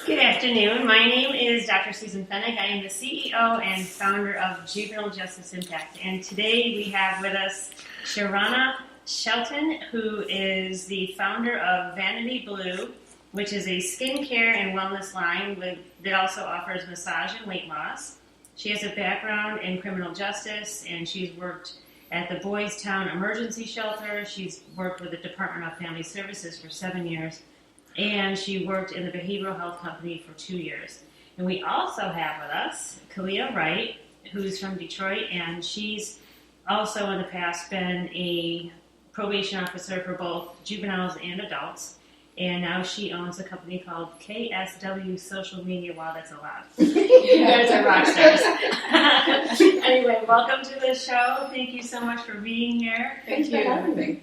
Good afternoon. My name is Dr. Susan Feneck. I am the CEO and founder of Juvenile Justice Impact. And today we have with us Sharonna Shelton, who is the founder of Vannity Blue, which is a skincare and wellness line that also offers massage and weight loss. She has a background in criminal justice, and she's worked at the Boys Town Emergency Shelter. She's worked with the Department of Family Services for 7 years, and she worked in the behavioral health company for 2 years. And we also have with us Kalea Wright, who's from Detroit, and she's also in the past been a probation officer for both juveniles and adults. And now she owns a company called KSW Social Media. Wow, that's a lot. You guys are rock stars. Anyway, welcome to the show. Thank you so much for being here. Thank you for having me.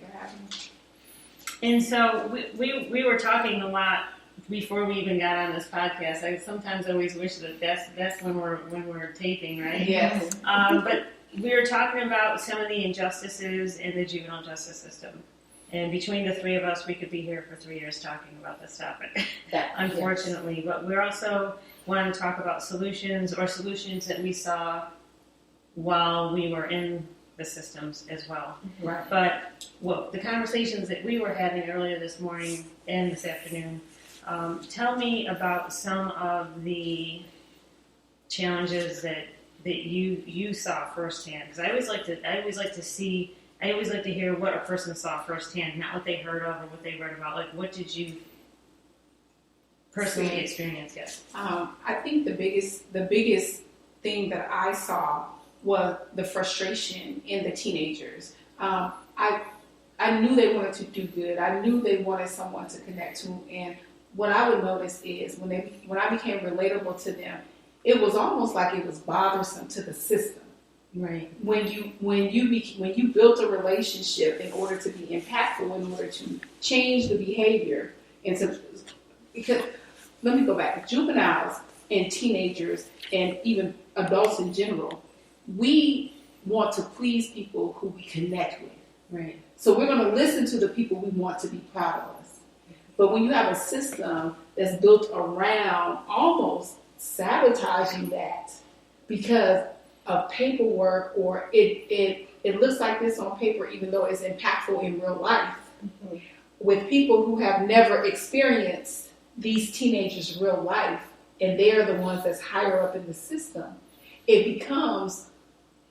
And so we were talking a lot before we even got on this podcast. I sometimes always wish that's when we're taping, right? Yes. But we were talking about some of the injustices in the juvenile justice system. And between the three of us, we could be here for 3 years talking about this topic, unfortunately. Yes. But we also want to talk about solutions that we saw while we were in the systems as well. Right. But the conversations that we were having earlier this morning and this afternoon, tell me about some of the challenges that you saw firsthand. Because I always like to hear what a person saw firsthand, not what they heard of or what they read about. Like, what did you personally experience? Yes. I think the biggest thing that I saw was the frustration in the teenagers. I knew they wanted to do good. I knew they wanted someone to connect to. And what I would notice is when I became relatable to them, it was almost like it was bothersome to the system. Right. When you built a relationship in order to be impactful, in order to change the behavior, because let me go back, juveniles and teenagers and even adults in general, we want to please people who we connect with. Right. So we're going to listen to the people we want to be proud of us. But when you have a system that's built around almost sabotaging that because of paperwork, or it looks like this on paper even though it's impactful in real life, with people who have never experienced these teenagers' real life, and they're the ones that's higher up in the system, it becomes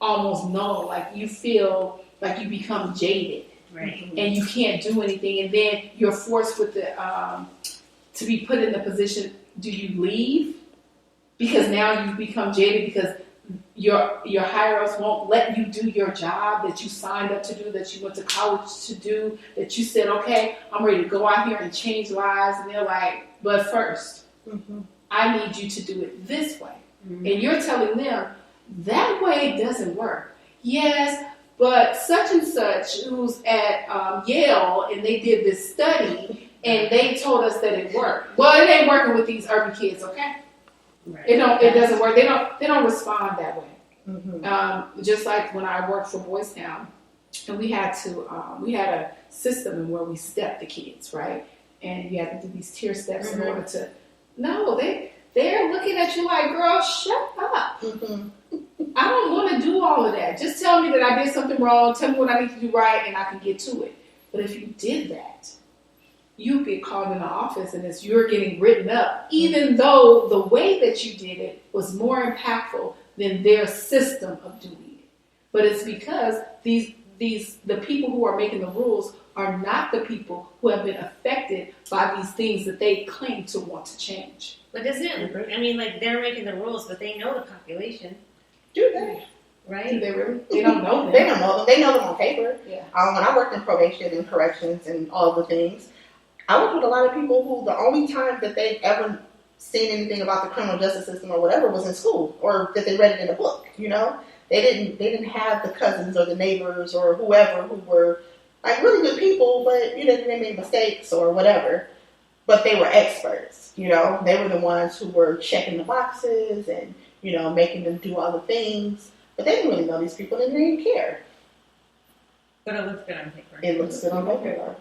almost null. Like you feel like you become jaded, right? And you can't do anything, and then you're forced with to be put in the position: do you leave because now you become jaded because your higher ups won't let you do your job that you signed up to do, that you went to college to do, that you said, okay, I'm ready to go out here and change lives, and they're like, but first, I need you to do it this way. And you're telling them, that way doesn't work. Yes, but such and such who's at Yale, and they did this study, and they told us that it worked. Well, it ain't working with these urban kids, okay? Right. It doesn't work. They don't respond that way. Just like when I worked for Boys Town, and we had a system in where we stepped the kids, right? And you had to do these tier steps in order to. No, they're looking at you like, girl, shut up. I don't want to do all of that. Just tell me that I did something wrong. Tell me what I need to do right, and I can get to it. But if you did that, you get called in the office, and you're getting written up, even though the way that you did it was more impactful than their system of doing it. But it's because the people who are making the rules are not the people who have been affected by these things that they claim to want to change. But isn't it? I mean, like, they're making the rules, but they know the population. Do they? Right? Do they really? They don't know them. They don't know them. They know them on paper. Yeah. When I worked in probation and corrections and all the things, I worked with a lot of people who the only time that they've ever seen anything about the criminal justice system or whatever was in school, or that they read it in a book. You know, they didn't have the cousins or the neighbors or whoever who were like really good people, but they made mistakes or whatever. But they were experts. You know, they were the ones who were checking the boxes and making them do all the things. But they didn't really know these people and they didn't care. But it looks good on paper. It looks good on paper.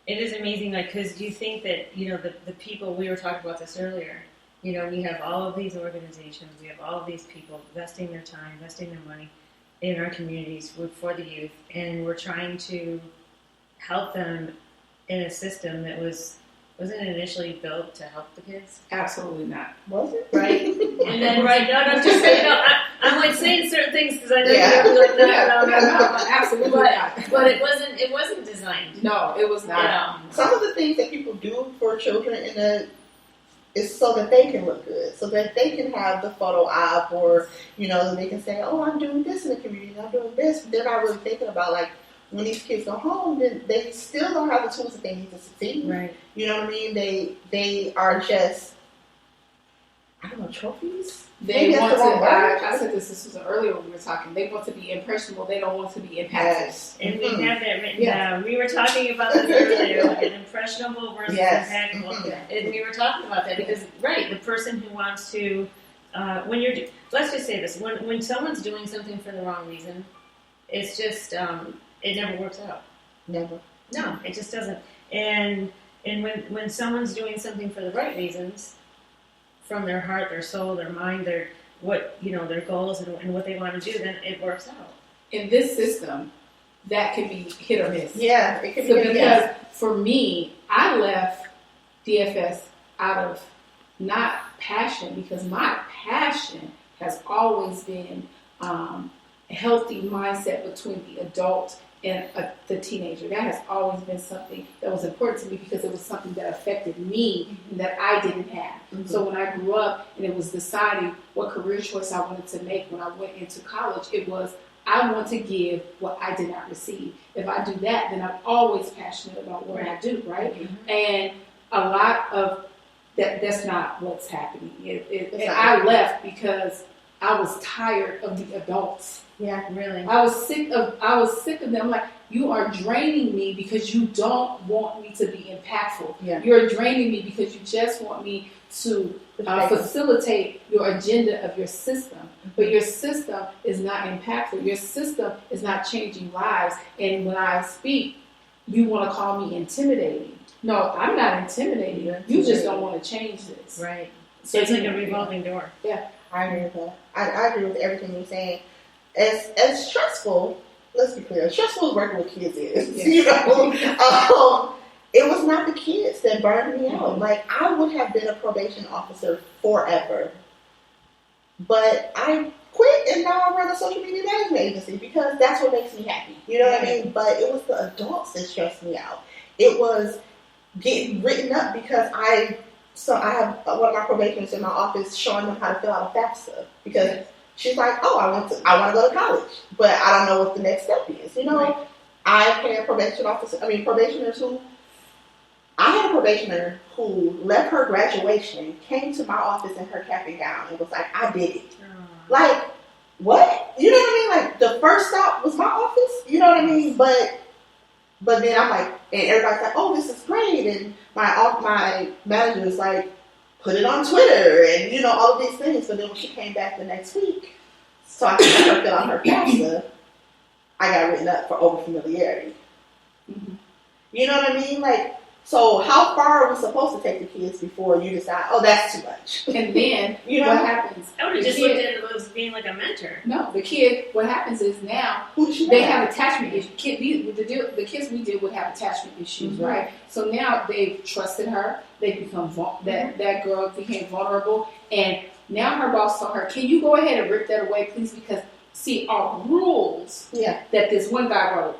It is amazing, like, because you think that, the people, we were talking about this earlier, we have all of these organizations, we have all of these people investing their time, investing their money in our communities for the youth, and we're trying to help them in a system that wasn't initially built to help the kids. Absolutely not. Was it? Right? And then, right, no, I'm just saying, I'm like saying certain things because I know Yeah. you're like, no. Absolutely not. But it wasn't designed. No, it was not. Some of the things that people do for children is so that they can look good, so that they can have the photo op, or they can say, "Oh, I'm doing this in the community. I'm doing this." But they're not really thinking about, like, when these kids go home, then they still don't have the tools that they need to succeed. Right. You know what I mean? They are just, I don't know, trophies. They Maybe want that's the wrong to. word. I said this was earlier when we were talking. They want to be impressionable. They don't want to be impactful. Yes. And we have that written Yeah. down. We were talking about this earlier, like an impressionable versus Yes. impactful. Mhm. And we were talking about that because, right, the person who wants to, let's just say this, when someone's doing something for the wrong reason, it's just, it never works out. Never. No, it just doesn't. And when someone's doing something for the right reasons, from their heart, their soul, their mind, their goals and what they want to do, then it works out. In this system, that can be hit or miss. Yeah, it could be. So because for me, I left DFS out of not passion, because my passion has always been a healthy mindset between the adult and the teenager. That has always been something that was important to me because it was something that affected me and that I didn't have. Mm-hmm. So when I grew up and it was deciding what career choice I wanted to make when I went into college, it was, I want to give what I did not receive. If I do that, then I'm always passionate about what I do, right? Mm-hmm. And a lot of that's not what's happening. And I left because I was tired of the adults. Yeah, Really. I was sick of them. Like, you are draining me because you don't want me to be impactful. Yeah. You're draining me because you just want me to facilitate your agenda of your system. But your system is not impactful. Your system is not changing lives. And when I speak, you want to call me intimidating. No, I'm not intimidating. You just don't want to change this. Right. So It's like a revolving door. I agree with that. I agree with everything you're saying. As stressful, let's be clear, as stressful as working with kids is, it was not the kids that burned me out. Like, I would have been a probation officer forever, but I quit and now I run a social media management agency because that's what makes me happy. You know what I mean? But it was the adults that stressed me out. It was getting written up because I have one of my probationers in my office showing them how to fill out a FAFSA because she's like, oh, I want to go to college, but I don't know what the next step is. Right. I had probationers who, I had a probationer who left her graduation, came to my office in her cap and gown and was like, I did it. Like, what? You know what I mean? Like, the first stop was my office. You know what I mean? But then I'm like, and everybody's like, oh, this is great. And my manager was like, put it on Twitter and, all of these things. But then when she came back the next week, so I could let her fill out her FAFSA, I got written up for overfamiliarity. Mm-hmm. You know what I mean? Like, so how far are we supposed to take the kids before you decide, oh, that's too much? And then what happens? I would have just looked at it as being like a mentor. No, the kid, what happens is now they have attachment issues. The kids we did would have attachment issues, Mm-hmm. right? So now they've trusted her. They become that girl became vulnerable, and now her boss told her, "Can you go ahead and rip that away, please? Because see, our rules that this one guy wrote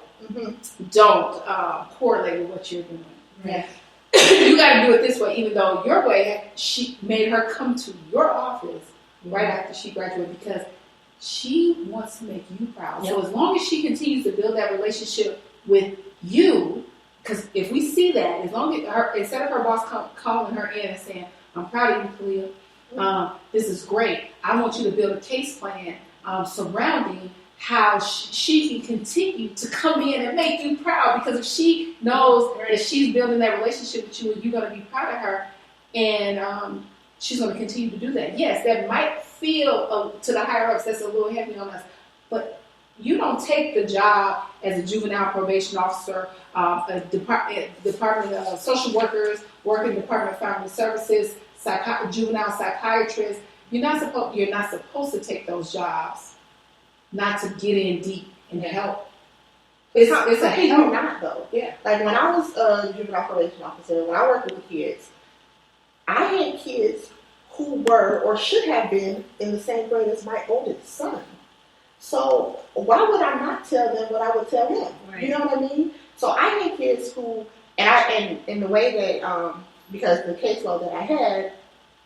don't correlate with what you're doing. Yeah. You got to do it this way, even though your way, she made her come to your office right after she graduated because she wants to make you proud. So as long as she continues to build that relationship with you, because if we see that, as long as instead of her boss calling her in and saying, I'm proud of you, Kalea, this is great. I want you to build a case plan surrounding how she can continue to come in and make you proud, because if she knows that she's building that relationship with you and you're going to be proud of her, and she's going to continue to do that. Yes, that might feel to the higher ups that's a little heavy on us, but you don't take the job as a juvenile probation officer, a department of social workers, working Department of Family Services, juvenile psychiatrist. You're not supposed to take those jobs, not to get in deep and help. It's a help. Not though. Yeah. Like when I was a juvenile probation officer, when I worked with the kids, I had kids who were or should have been in the same grade as my oldest son. So why would I not tell them what I would tell him? Right. You know what I mean? So I had kids who, and in the way that, because the caseload that I had,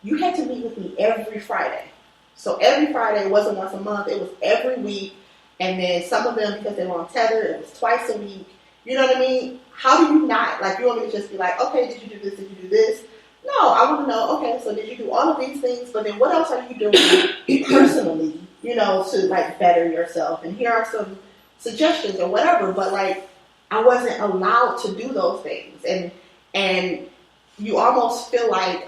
you had to meet with me every Friday. So every Friday, it wasn't once a month, it was every week. And then some of them, because they were on tether, it was twice a week. You know what I mean? How do you not, like, you want me to just be like, okay, did you do this, did you do this? No, I want to know, okay, so did you do all of these things, but then what else are you doing personally, you know, to, like, better yourself? And here are some suggestions or whatever, but, like, I wasn't allowed to do those things. And you almost feel like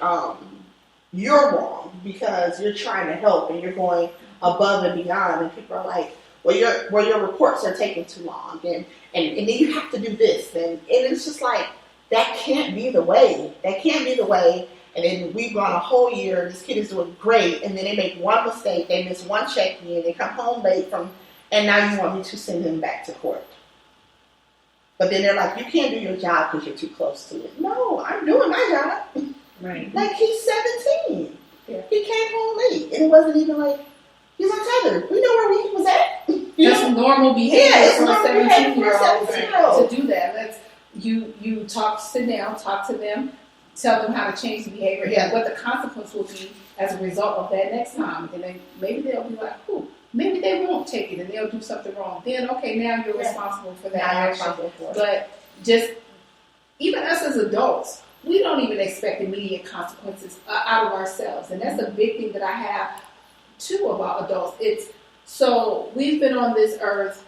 you're wrong because you're trying to help and you're going above and beyond, and people are like, well, your reports are taking too long, and then you have to do this, and it's just like, that can't be the way. That can't be the way. And then we've gone a whole year, and this kid is doing great, and then they make one mistake, they miss one check-in, they come home late and now you want me to send him back to court. But then they're like, you can't do your job because you're too close to it. No, I'm doing my job. Right. Like, he's 17. Yeah. He came home late, and it wasn't even like, he's untethered. We know where he was at. That's normal behavior for a 17-year-old to do that. You sit down, talk to them, tell them how to change the behavior, and what the consequence will be as a result of that next time. And then maybe they'll be like, maybe they won't take it and they'll do something wrong. Then, okay, now you're responsible for that action. But just, even us as adults, we don't even expect immediate consequences out of ourselves. And that's a big thing that I have, too, about adults. So we've been on this earth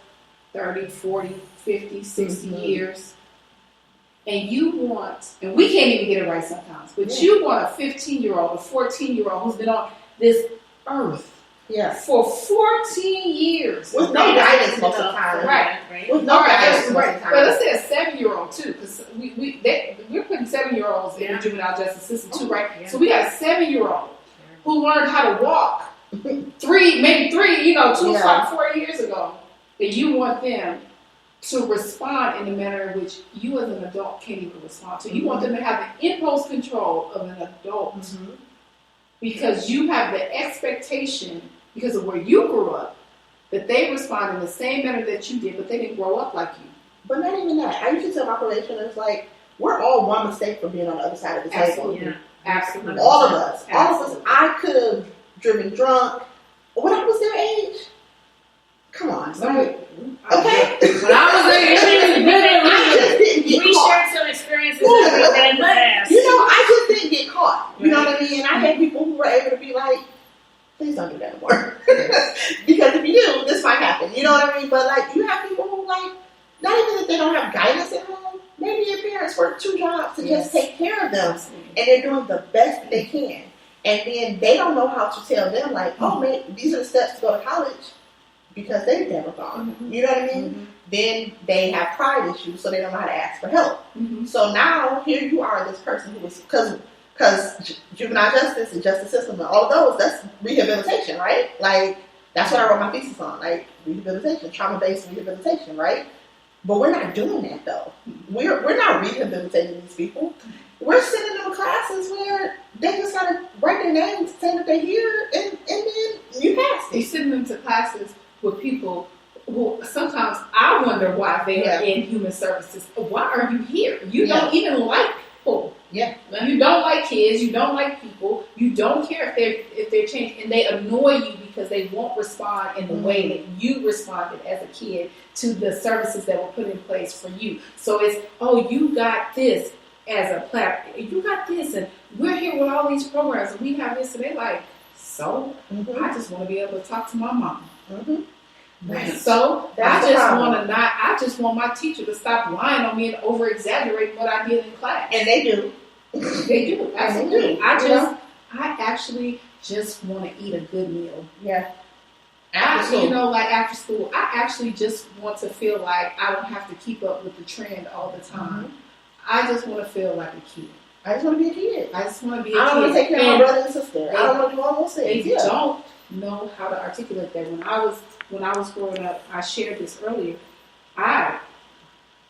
30, 40, 50, 60 years. And and we can't even get it right sometimes, but you want a 15-year-old, a 14-year-old who's been on this earth for 14 years. With no guidance most of the time. Right. With no guidance most of the time. Well, let's say a 7-year-old, too, because we're putting 7-year-olds in the juvenile justice system, too, right? Yeah. So we got a 7-year-old who learned how to walk 2, 4 years ago, that you want them to respond in the manner in which you as an adult can't even respond to. You want them to have the impulse control of an adult because you have the expectation, because of where you grew up, that they respond in the same manner that you did, but they didn't grow up like you. But not even that. I used to tell my probationers, like, we're all one mistake from being on the other side of the table. Yeah. Absolutely. All of us. All of us. I could have driven drunk when I was their age. Come on. Right? Okay? When I was there, I just didn't get we caught. shared some experiences that we've been in the past. You know, I just didn't get caught. You know what I mean? And I had people who were able to be like, please don't do that anymore. Because if you do, this might happen. You know what I mean? But, like, you have people who, like, not even that they don't have guidance at home. Maybe your parents work 2 jobs to just take care of them. And they're doing the best they can. And then they don't know how to tell them, like, oh, man, these are the steps to go to college. Because they've never gone. You know what I mean? Then they have pride issues, so they don't know how to ask for help. So now, here you are, this person who was, because juvenile justice and justice system and all of those, that's rehabilitation, right? Like, that's what I wrote my thesis on, like, rehabilitation, trauma-based rehabilitation, right? But we're not doing that, though. We're not rehabilitating these people. We're sending them classes where they just got to write their names, say that they're here, and then you pass it. You send them to classes with people who sometimes I wonder why they are in human services. Why are you here? You don't even like people. Yeah. You don't like kids. You don't like people. You don't care if they're changed, and they annoy you because they won't respond in the way that you responded as a kid to the services that were put in place for you. So it's, you got this as a platform. You got this, and we're here with all these programs, and we have this, and they're like, I just want to be able to talk to my mom. So I just want my teacher to stop lying on me and over exaggerating what I did in class. And they do. They do, absolutely. I actually just want to eat a good meal. Yeah. Like after school, I actually just want to feel like I don't have to keep up with the trend all the time. Mm-hmm. I just want to feel like a kid. I just want to be a kid. I don't want to take care of my brother and sister. I don't want to do all those things. They don't know how to articulate that. When I was growing up, I shared this earlier. I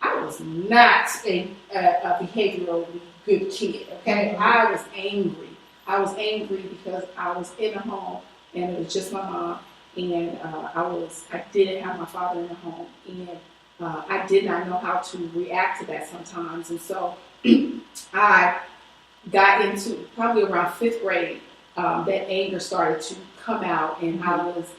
was not a behaviorally good kid. Okay, mm-hmm. I was angry. I was angry because I was in a home and it was just my mom, and I didn't have my father in the home, and I did not know how to react to that sometimes, and so I got into probably around 5th grade. That anger started to come out, and I was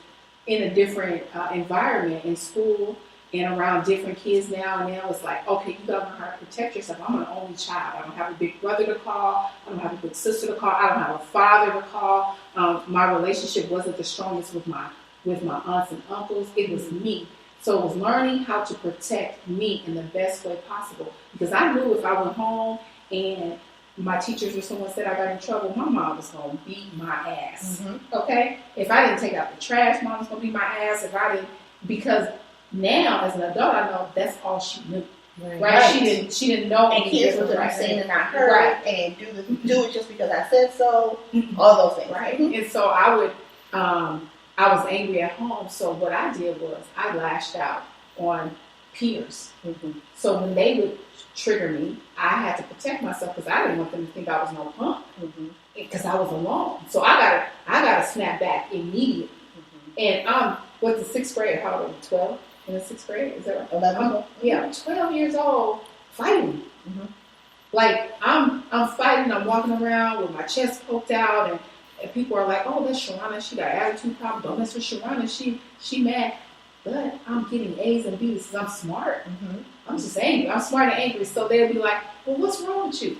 in a different environment in school and around different kids now, and now it's like, okay, you gotta learn how to protect yourself. I'm an only child. I don't have a big brother to call. I don't have a big sister to call. I don't have a father to call. My relationship wasn't the strongest with my aunts and uncles. It was me. So it was learning how to protect me in the best way possible, because I knew if I went home and my teachers or someone said I got in trouble, my mom was going to beat my ass. Mm-hmm. Okay? If I didn't take out the trash, mom was going to beat my ass. If I didn't, because now as an adult, I know that's all she knew. Right? She didn't know. And kids were right seen and not heard, right. And do it just because I said so. All those things, right? And so I was angry at home. So what I did was I lashed out on peers. Mm-hmm. So when they would trigger me, I had to protect myself because I didn't want them to think I was no punk, because I was alone. So I gotta snap back immediately. Mm-hmm. And what's the 6th grade? How old are you? 12 in the 6th grade? Is that right? 11. I'm 12 years old fighting. Mm-hmm. Like I'm fighting. I'm walking around with my chest poked out, and people are like, "Oh, that's Sharonna. She got an attitude problem. Don't mess with Sharonna. She mad." But I'm getting A's and B's because I'm smart. Mm-hmm. I'm just angry. I'm smart and angry. So they'll be like, "Well, what's wrong with you?"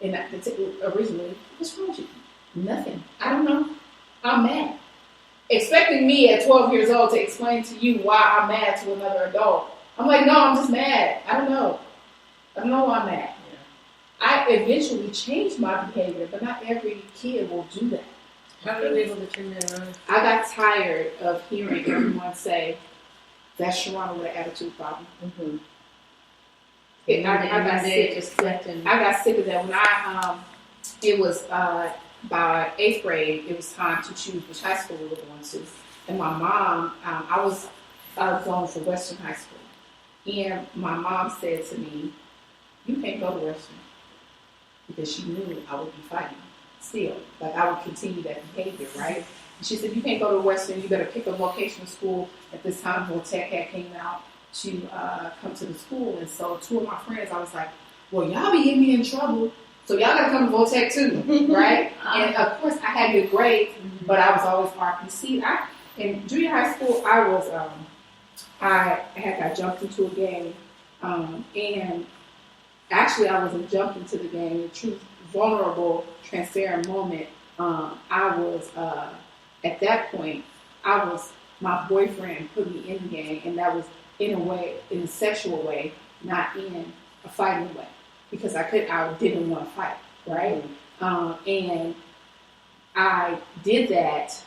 And originally, what's wrong with you? Nothing. I don't know. I'm mad. Expecting me at 12 years old to explain to you why I'm mad to another adult. I'm like, no, I'm just mad. I don't know. I don't know why I'm mad. Yeah. I eventually changed my behavior, but not every kid will do that. How were you able to turn that around? I got tired of hearing everyone say, "That's Sharonna with an attitude problem." Mm-hmm. I got sick of that. When it was by 8th grade, it was time to choose which high school we were going to. And my mom, I was going for Western High School. And my mom said to me, "You can't go to Western," because she knew I would be fighting. Still, like I would continue that behavior, right? And she said, "You can't go to Western. You better pick a vocational school." At this time, Tech had came out to come to the school, and so 2 of my friends, I was like, "Well, y'all be getting me in trouble, so y'all gotta come to Voltech too, right?" And of course, I had good grades, but I was always RPC. In junior high school, I had got jumped into a game, and actually, I wasn't jumped into the game. The truth. Vulnerable, transparent moment. I was at that point. My boyfriend put me in the game, and that was in a sexual way, not in a fighting way, because I didn't want to fight, right? And I did that,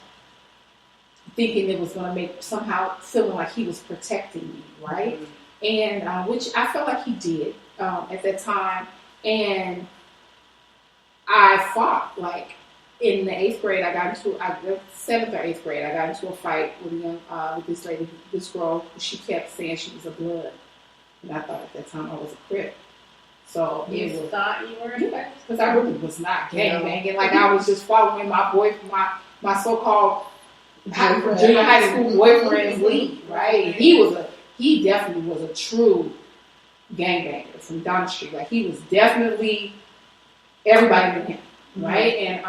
thinking it was going to make somehow feeling like he was protecting me, right? And which I felt like he did at that time, and I fought. Like in the 8th grade, 7th or 8th grade, I got into a fight with this lady, this girl. She kept saying she was a blood, and I thought at that time I was a Crip. So you thought you were? Yeah, because I really was not gang banging. Like I was just following my so-called junior high school boyfriend's lead. Right? He definitely was a true gangbanger from Don Street. Like he was definitely. Everybody knew him, right? And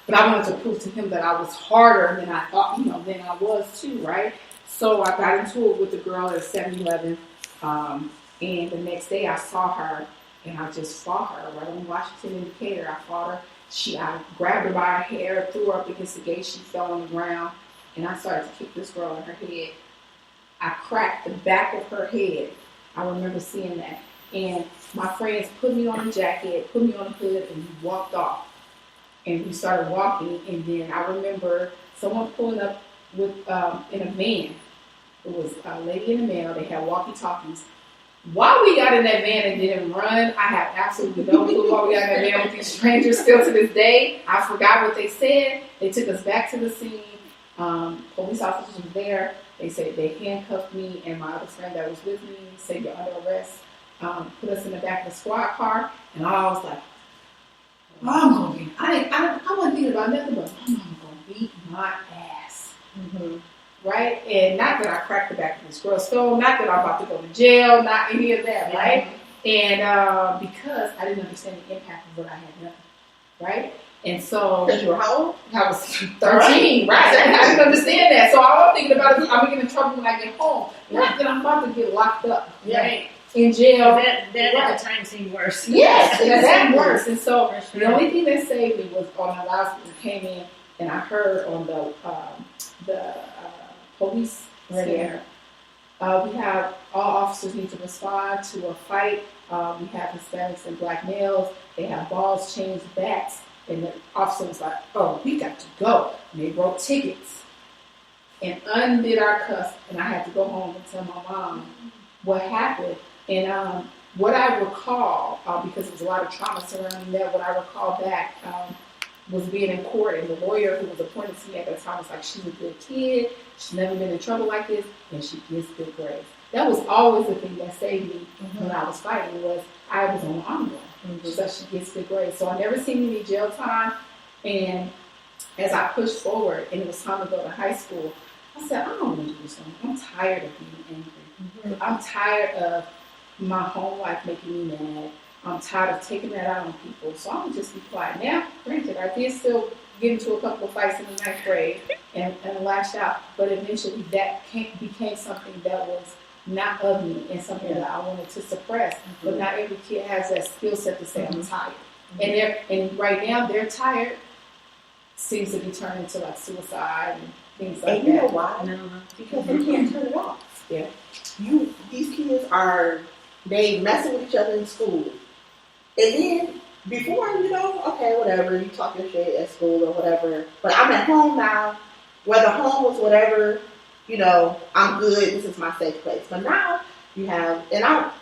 but I wanted to prove to him that I was harder than I thought, than I was too, right? So I got into it with the girl at 7-Eleven, and the next day I saw her, and I just fought her right on Washington and Decatur. I fought her. I grabbed her by her hair, threw her up against the gate. She fell on the ground, and I started to kick this girl in her head. I cracked the back of her head. I remember seeing that. And my friends put me on a jacket, put me on a hood, and we walked off. and we started walking. And then I remember someone pulling up with in a van. It was a lady and a man. They had walkie-talkies. Why we got in that van and didn't run, I have absolutely no clue why we got in that van with these strangers still to this day. I forgot what they said. They took us back to the scene. Police officers were there. They said they handcuffed me and my other friend that was with me, said you're under arrest, put us in the back of the squad car, and I was like, I'm going to be, I wasn't thinking about nothing but I'm going to beat my ass. Mm-hmm. Right? And not that I cracked the back of this girl's skull, not that I'm about to go to jail, not any of that, right? And because I didn't understand the impact of what I had done, right? And so... Because you were how old? I was 13, right? I didn't understand that. So all I'm thinking about is I'm going to get in trouble when I get home. Not that I'm about to get locked up, right? In jail. That at the time seemed worse. Yes, that seemed worse. And so the only thing that saved me was on the last one came in and I heard on the police scanner, we have all officers need to respond to a fight. We have Hispanics and black males. They have balls, chains, bats. And the officer was like, oh, we got to go. And they wrote tickets and undid our cuffs. And I had to go home and tell my mom what happened. And what I recall, because there was a lot of trauma surrounding that, what I recall back was being in court, and the lawyer who was appointed to me at that time was like, she's a good kid, she's never been in trouble like this, and she gets good grades. That was always the thing that saved me when I was fighting, was I was on the honor roll, so she gets good grades. So I never seen any jail time, and as I pushed forward, and it was time to go to high school, I said, I don't want to do this anymore. I'm tired of being angry. I'm tired of my home life making me mad. I'm tired of taking that out on people, so I'm going to just be quiet. Now, granted, I did still get into a couple of fights in the 9th grade and lashed out, but eventually that became something that was not of me and something that I wanted to suppress. But not every kid has that skill set to say, I'm tired. And right now, they're tired seems to be turning to like suicide and things like that. And you know why? No. Because they can't turn it off. Yeah. These kids they messing with each other in school. And then, before, okay, whatever, you talk your shit at school or whatever, but I'm at home now, whether home was whatever, I'm good, this is my safe place. But now, you have, and I'm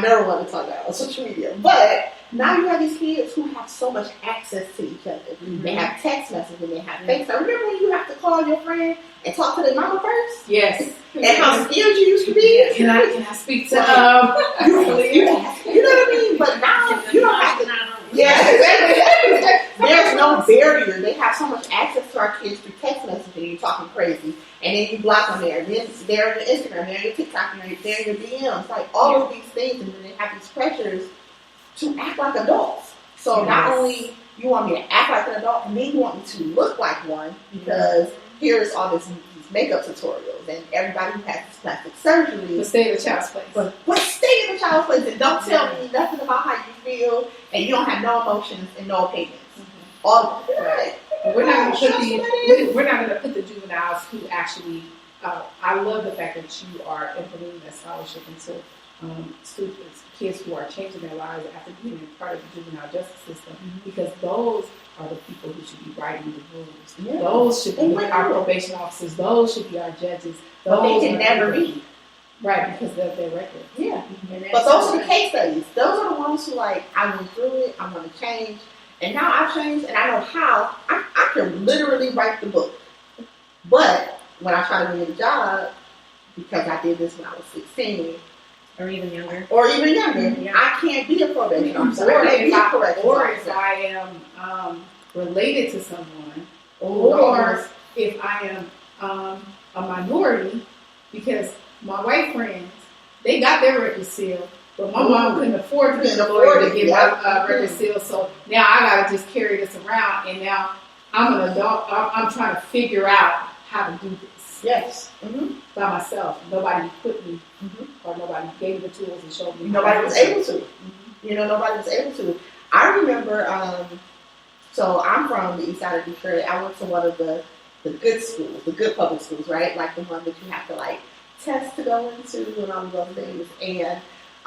never one to talk about on social media, but now you have these kids who have so much access to each other. Mm-hmm. They have text messaging, they have FaceTime. Remember when you have to call your friend and talk to their mama first? Yes. And how scared you used to be? Can I speak to you know what I mean? But now you don't have to. Yeah, exactly. There's no barrier. They have so much access to our kids through text messaging. You're talking crazy, and then you block them there. Then they're on your Instagram, they're on your TikTok, they're in your DMs. Like all of these things, and then they have these pressures to act like adults. So not only you want me to act like an adult, and then you want me to look like one, because here's all these makeup tutorials, and everybody who has this plastic surgery. But stay in the child's place. But stay in the child's place and don't tell me nothing about how you feel, and you don't have no emotions and no opinions. All right. We're not going to put the juveniles who actually. I love the fact that you are implementing that scholarship into students, kids who are changing their lives after being a part of the juvenile justice system, because those are the people who should be writing the rules. Yeah. Those should be our probation officers. Those should be our judges. But they can never read. Right, because of their record. Yeah. But those are the case studies. Those are the ones who I went through it, I'm going to change. And now I've changed and I know how. I can literally write the book. But when I try to get a job, because I did this when I was 16, or even younger, I can't be a probation officer. Or if I am related to someone, or if I am a minority, because my white friends, they got their record sealed, but my mom couldn't afford to get a lawyer to get my record sealed, so now I gotta just carry this around, and now I'm an adult, I'm trying to figure out how to do this. Yes. By myself. Nobody equipped me, or nobody gave me the tools and showed me. Nobody was able to. Nobody was able to. I remember, so I'm from the east side of Detroit. I went to one of the good schools, the good public schools, right? Like the one that you have to test to go into and all of those things.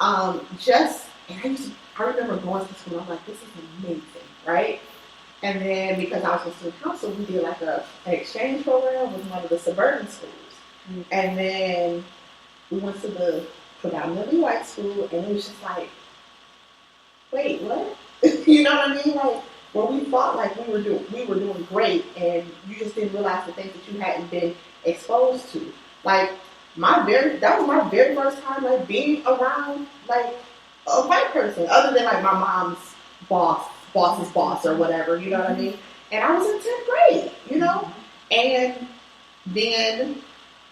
And I remember going to school and I'm like, this is amazing, right? And then because I was in student council, we did like an exchange program with one of the suburban schools. Mm-hmm. And then we went to the predominantly white school, and it was just like, wait, what? You know what I mean? Like, where we thought like we were doing great, and you just didn't realize the things that you hadn't been exposed to. Like that was my very first time like being around like a white person, other than like my mom's boss's boss or whatever. You know what I mean? And I was in 10th grade, you know, and then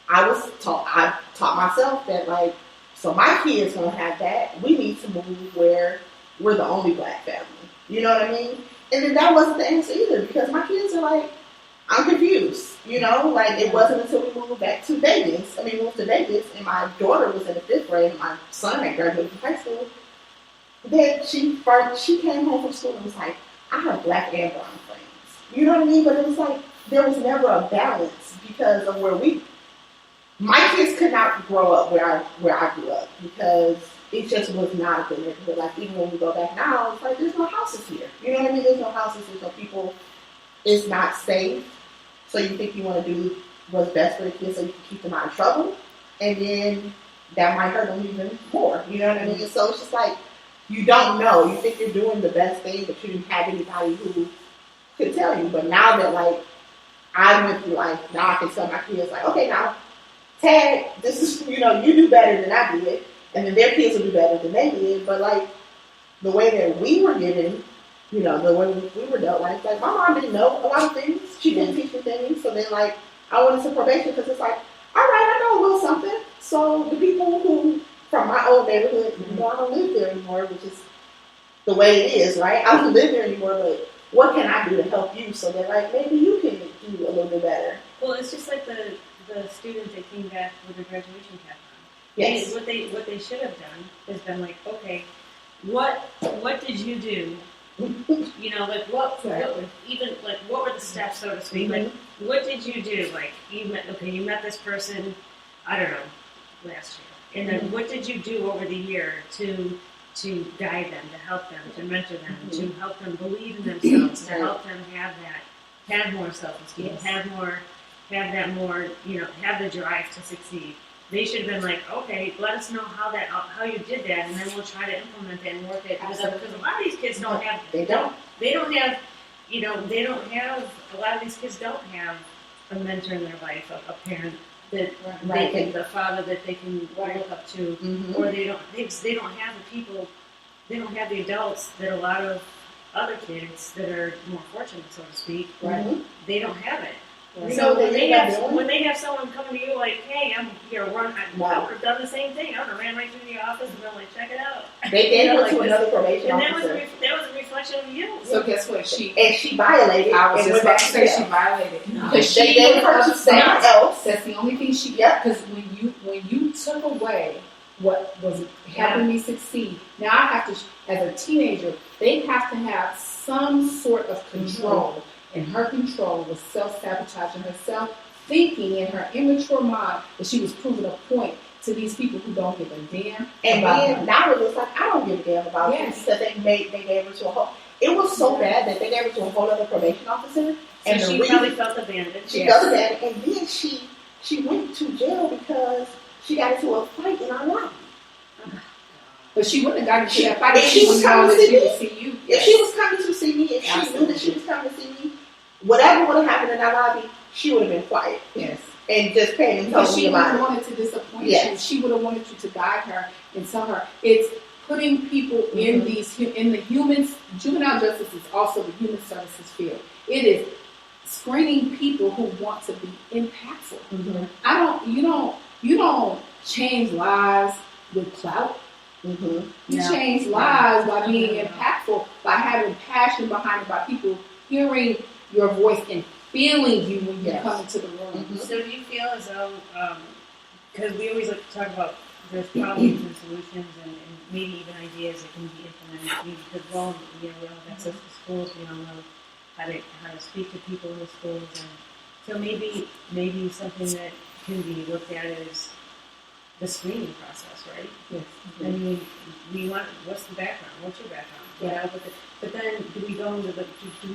I taught myself that like, so my kids gonna have that. We need to move where we're the only black family. You know what I mean? And then that wasn't the answer either, because my kids are like, I'm confused. You know, like it wasn't until we moved to Vegas, and my daughter was in the 5th grade, and my son had graduated from high school, that she came home from school and was like, I have black and brown friends. You know what I mean? But it was like, there was never a balance because of my kids could not grow up where I grew up, because it just was not a good neighborhood. Like, even when we go back now, it's like, there's no houses here. You know what I mean? There's no houses, there's no people. It's not safe. So you think you want to do what's best for the kids so you can keep them out of trouble. And then that might hurt them even more. You know what I mean? And so it's just like, you don't know. You think you're doing the best thing, but you didn't have anybody who could tell you. But now that, like, I went through life, now I can tell my kids, like, okay, now, Tag, this is, you know, you do better than I did. And then their kids will do better than they did. But, like, the way that we were given, you know, the way we were dealt, like my mom didn't know a lot of things. She didn't teach me things. So then, like, I went into probation because it's like, all right, I know a little something. So the people who, from my old neighborhood, you know, I don't live there anymore, which is the way it is, right? I don't live there anymore, but what can I do to help you so that, like, maybe you can do a little bit better? Well, it's just like the students that came back with their graduation cap on. Yes. What they should have done is been like, okay, what did you do? You know, like what were the steps, so to speak? Mm-hmm. Like, what did you do? Like, you met this person, I don't know, last year, and then what did you do over the year to guide them, to help them, to mentor them, to help them believe in themselves, to help them have more self-esteem, have that more, you know, have the drive to succeed. They should have been like, okay, let us know how you did that, and then we'll try to implement it and work it. Because a lot of these kids don't have. They don't have. You know, a lot of these kids don't have a mentor in their life, a parent that the father that they can look up to, or they don't have the people. They don't have the adults that a lot of other kids that are more fortunate, so to speak. They don't have it. You know, when they have someone coming to you like, hey, I would have done the same thing. I would have ran right through the office and been like, check it out. They gave her to another probation officer. And that was a reflection of you. So guess what? She violated. I was just about to say she violated. Because they gave her to someone else. That's the only thing she got. Because when you took away what was helping me succeed, now I have to, as a teenager, they have to have some sort of control. And her control was self-sabotaging herself, thinking in her immature mind that she was proving a point to these people who don't give a damn. And then now it was like, I don't give a damn about you, because they gave her to a whole. It was so bad that they gave her to a whole other probation officer. And she probably felt abandoned. She felt abandoned, and then she went to jail because she got into a fight in our lobby. But she wouldn't have gotten into that fight if she was coming to see you. If she was coming to see me, if she knew that she was coming to see me, whatever would have happened in that lobby, she would have been quiet. Yes. And just came and told me about it. She would have wanted to disappoint you. She would have wanted you to guide her and tell her. It's putting people in the juvenile justice is also the human services field. It is screening people who want to be impactful. You don't change lives with clout. You change lives by being impactful, by having passion behind it, by people hearing your voice and feeling you when you come into the room. So do you feel as though, because we always like to talk about there's problems and solutions and maybe even ideas that can be implemented, because we all have access to schools, we all know how to speak to people in the schools, and so maybe something that can be looked at as the screening process, right? Yes. I mean, what's the background? What's your background? You know, but then do we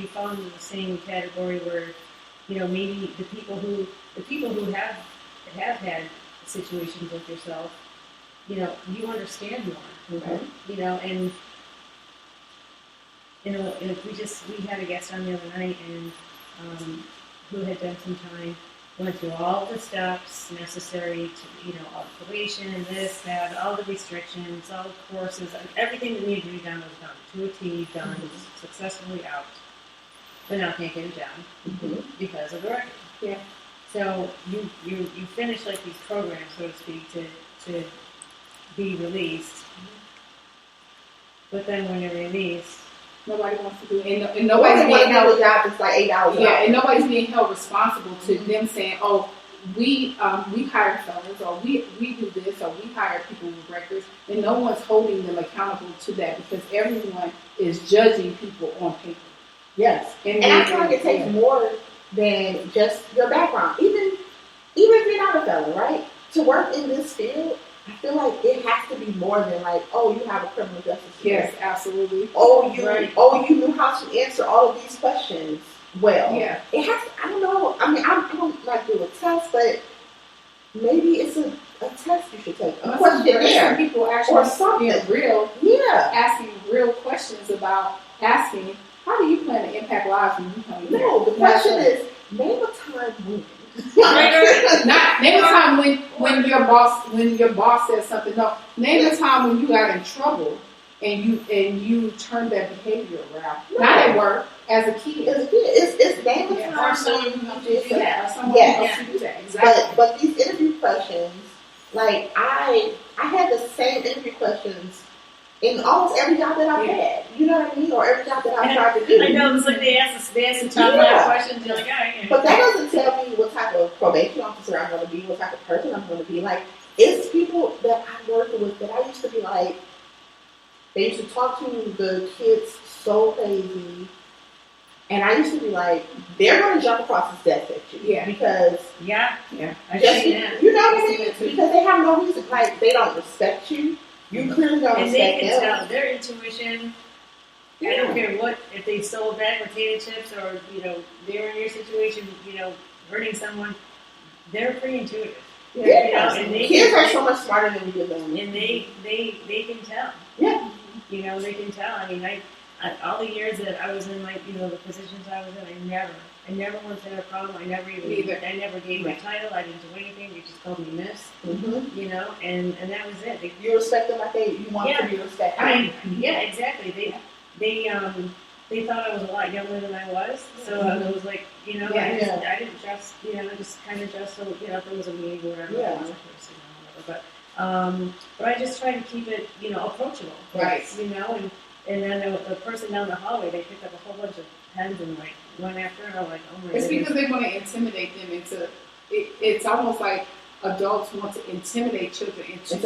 fall into the same category where, you know, maybe the people who have had situations like yourself, you know, you understand more, you know, and you know, if we had a guest on the other night and who had done some time, went through all the steps necessary to, you know, all the probation, this, that, all the restrictions, all the courses, everything that needed to be done was done to a T, done, successfully out. But now can't get a job because of the record. Yeah. So you finish like these programs, so to speak, to be released. But then when you're released, nobody wants to do it, and Nobody nobody's want being to do held. a job that's like $8 Yeah, and nobody's being held responsible to them saying, "Oh, we hired felons, or we do this, or we hire people with records," and no one's holding them accountable to that because everyone is judging people on paper. Yes, and I feel like it takes more than just your background. Even if you're not a felon, right? To work in this field, I feel like it has to be more than like, oh, you have a criminal justice degree. Yes, absolutely. Oh, you knew how to answer all of these questions well. Yeah. It has. I don't know. I mean, I don't like do a test, but maybe it's a test you should take. A questionnaire. Some people actually or something. being real, asking real questions about asking, how do you plan to impact lives when you come here? No, the question is, name a time when. Not name a time when your boss says something. No, name a time when you got in trouble and you turned that behavior around. No. Not at work, as a kid. It's name a time or someone who helped you do that. Or someone who helped you do that. Exactly. But these interview questions, like I had the same interview questions in almost every job that I've had. You know what I mean? Or every job that I've tried to do. I know, it's like they ask the top 5 questions, you're like, all right. But that doesn't tell me what type of probation officer I'm going to be, what type of person I'm going to be. Like, it's people that I worked with that I used to be like, they used to talk to the kids so crazy. And I used to be like, they're going to jump across this death at you. Yeah. Because. Yeah. I've seen that. You know what I mean? Because they have no reason. Like, they don't respect you. You clearly don't and respect they can them. tell their intuition. Yeah. I don't care what, if they stole a bag of potato chips or, you know, they're in your situation, you know, hurting someone, they're pretty intuitive. Yeah. You know, and kids are so much smarter than we do them. And they can tell. Yeah. You know, they can tell. I mean, I all the years that I was in, like, you know, the positions I was in, I never once had a problem. I never gave my title. I didn't do anything. They just called me Miss. Mm-hmm. You know, and that was it. You respect them like you want to be respected. Yeah, exactly. They thought I was a lot younger than I was, so it was like, you know, I didn't just, you know, I just kind of just so, you know, if there was a meeting or whatever, I was a person or whatever. But I just try to keep it, you know, approachable, right? You know, and then the person down the hallway, they picked up a whole bunch of pens and like went after, and I'm like, oh my goodness. It's because they want to intimidate them into. It's almost like adults want to intimidate children into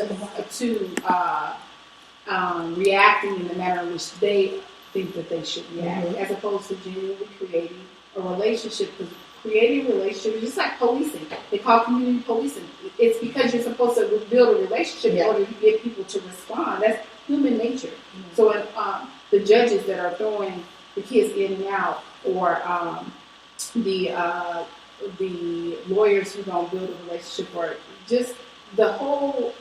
reacting in the manner in which they think that they should react, as opposed to genuinely creating a relationship. Because creating a relationship is just like policing. They call community policing. It's because you're supposed to build a relationship in order to get people to respond. That's human nature. Mm-hmm. So the judges that are throwing the kids in and out, or the lawyers who don't build a relationship, or just the whole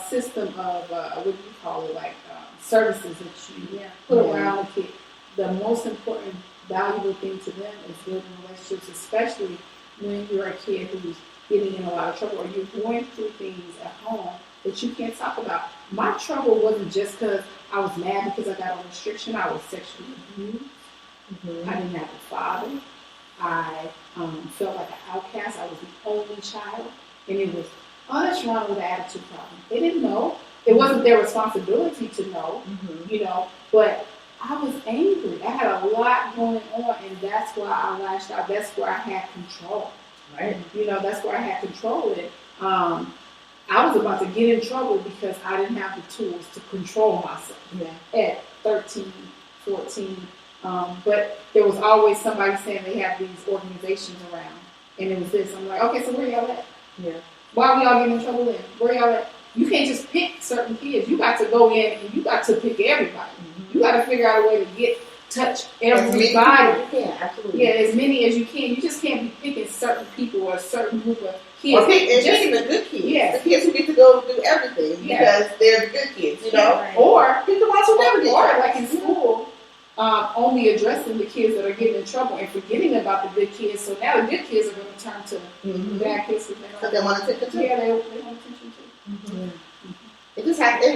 system of what do you call it, like services that you put around a kid. The most important, valuable thing to them is building relationships, especially when you're a kid who's getting in a lot of trouble or you're going through things at home that you can't talk about. My trouble wasn't just because I was mad because I got a restriction. I was sexually abused. Mm-hmm. I didn't have a father. I felt like an outcast. I was the only child. And it was, that's wrong with the attitude problem. They didn't know. It wasn't their responsibility to know, you know, but I was angry. I had a lot going on, and that's why I lashed out. That's where I had control. Right. You know, that's where I had control. And I was about to get in trouble because I didn't have the tools to control myself at 13, 14. But there was always somebody saying they have these organizations around. And it was this. I'm like, okay, so where y'all at? Yeah. Why we all getting in trouble then? Where y'all at? You can't just pick certain kids. You got to go in and you got to pick everybody. You got to figure out a way to touch everybody. Yeah, absolutely. Yeah, as many as you can. You just can't be picking certain people or a certain group of kids. Or picking the good kids. Yeah. The kids who get to go do everything because they're the good kids, you know? Right. Or Pick the ones who never get or tried. like in school, only addressing the kids that are getting in trouble and forgetting about the good kids. So now the good kids are going to turn to the bad kids Because they want attention too. Yeah, they want attention too. It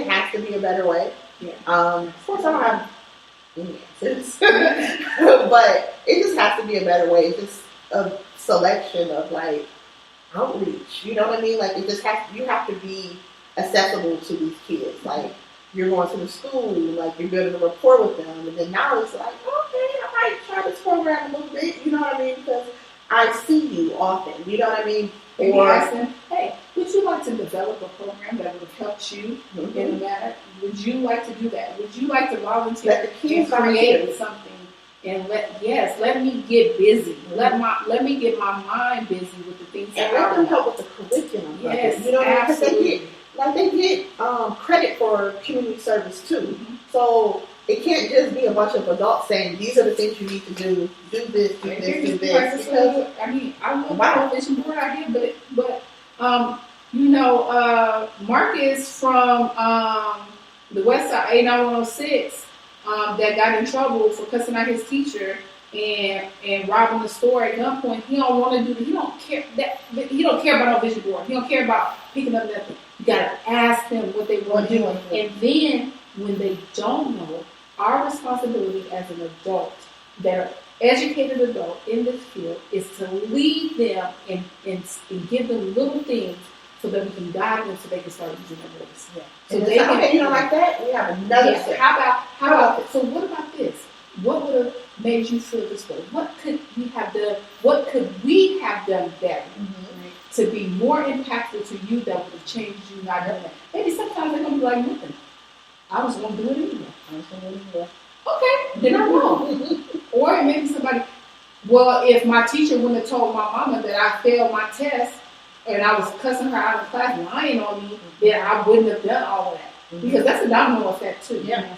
has to be a better way. Yeah. Of course, I don't have any answers, but it just has to be a better way. It's just a selection of like outreach. You know what I mean? Like it just you have to be accessible to these kids. Like you're going to the school, like you're building a rapport with them, and then now it's like, okay, I might try this program a little bit. You know what I mean? Because I see you often. You know what I mean? Maybe ask them, hey, would you like to develop a program that would have helped you in a matter? Would you like to do that? Would you like to volunteer and create something? And let me get busy. Let me get my mind busy with the things that and let them help with the curriculum. Yes, you know, absolutely. Because they get credit for community service too. So it can't just be a bunch of adults saying these are the things you need to do. Do this, do this, do this. Because I mean, I love the whole vision board idea, but Marcus from the West Side 89106 that got in trouble for cussing out his teacher and robbing the store at gunpoint. He don't want to do. He don't care about no vision board. He don't care about picking up nothing. You gotta ask them what they want to do, and then when they don't know, our responsibility as an adult, that are educated adult in this field, is to lead them and give them little things so that we can guide them so they can start using their voice. Yeah. So they can, okay, you don't like that? We have another step. How about so what about this? What would have made you feel this way? What could we have done? What could we have done better to be more impactful to you that would have changed you not doing that? Maybe sometimes they're gonna be like, nothing. I was gonna do it anyway. Okay, then I will. Or maybe somebody, well, if my teacher wouldn't have told my mama that I failed my test and I was cussing her out of class lying on me, then I wouldn't have done all of that. Because that's a domino effect too. Yeah.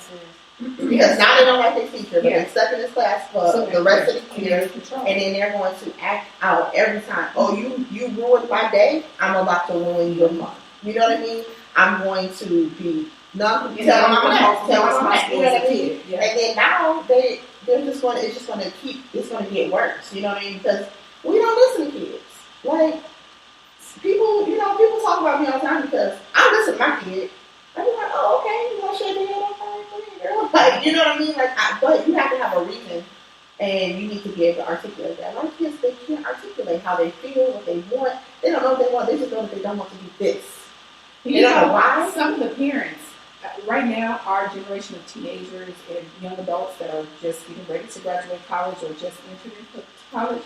Because now they don't like their teacher, but they're stuck in this class for the rest of the year, and then they're going to act out every time. Oh, you ruined my day, I'm about to ruin your month. You know what I mean? I'm going to be tell them I'm next. You know what I mean? Yeah. And then now they're just going to, it's going to get worse. You know what I mean? Because we don't listen to kids. Like people talk about me all the time because I listen to my kid. I be like, oh, okay, you want to shake your head? Okay, girl. Like, you know what I mean? Like, but you have to have a reason, and you need to be able to articulate that. My kids, they can't articulate how they feel, what they want. They don't know what they want. They just know that they don't want to do this. You know why? Some of the parents, right now, our generation of teenagers and young adults that are just getting ready to graduate college or just entering into college,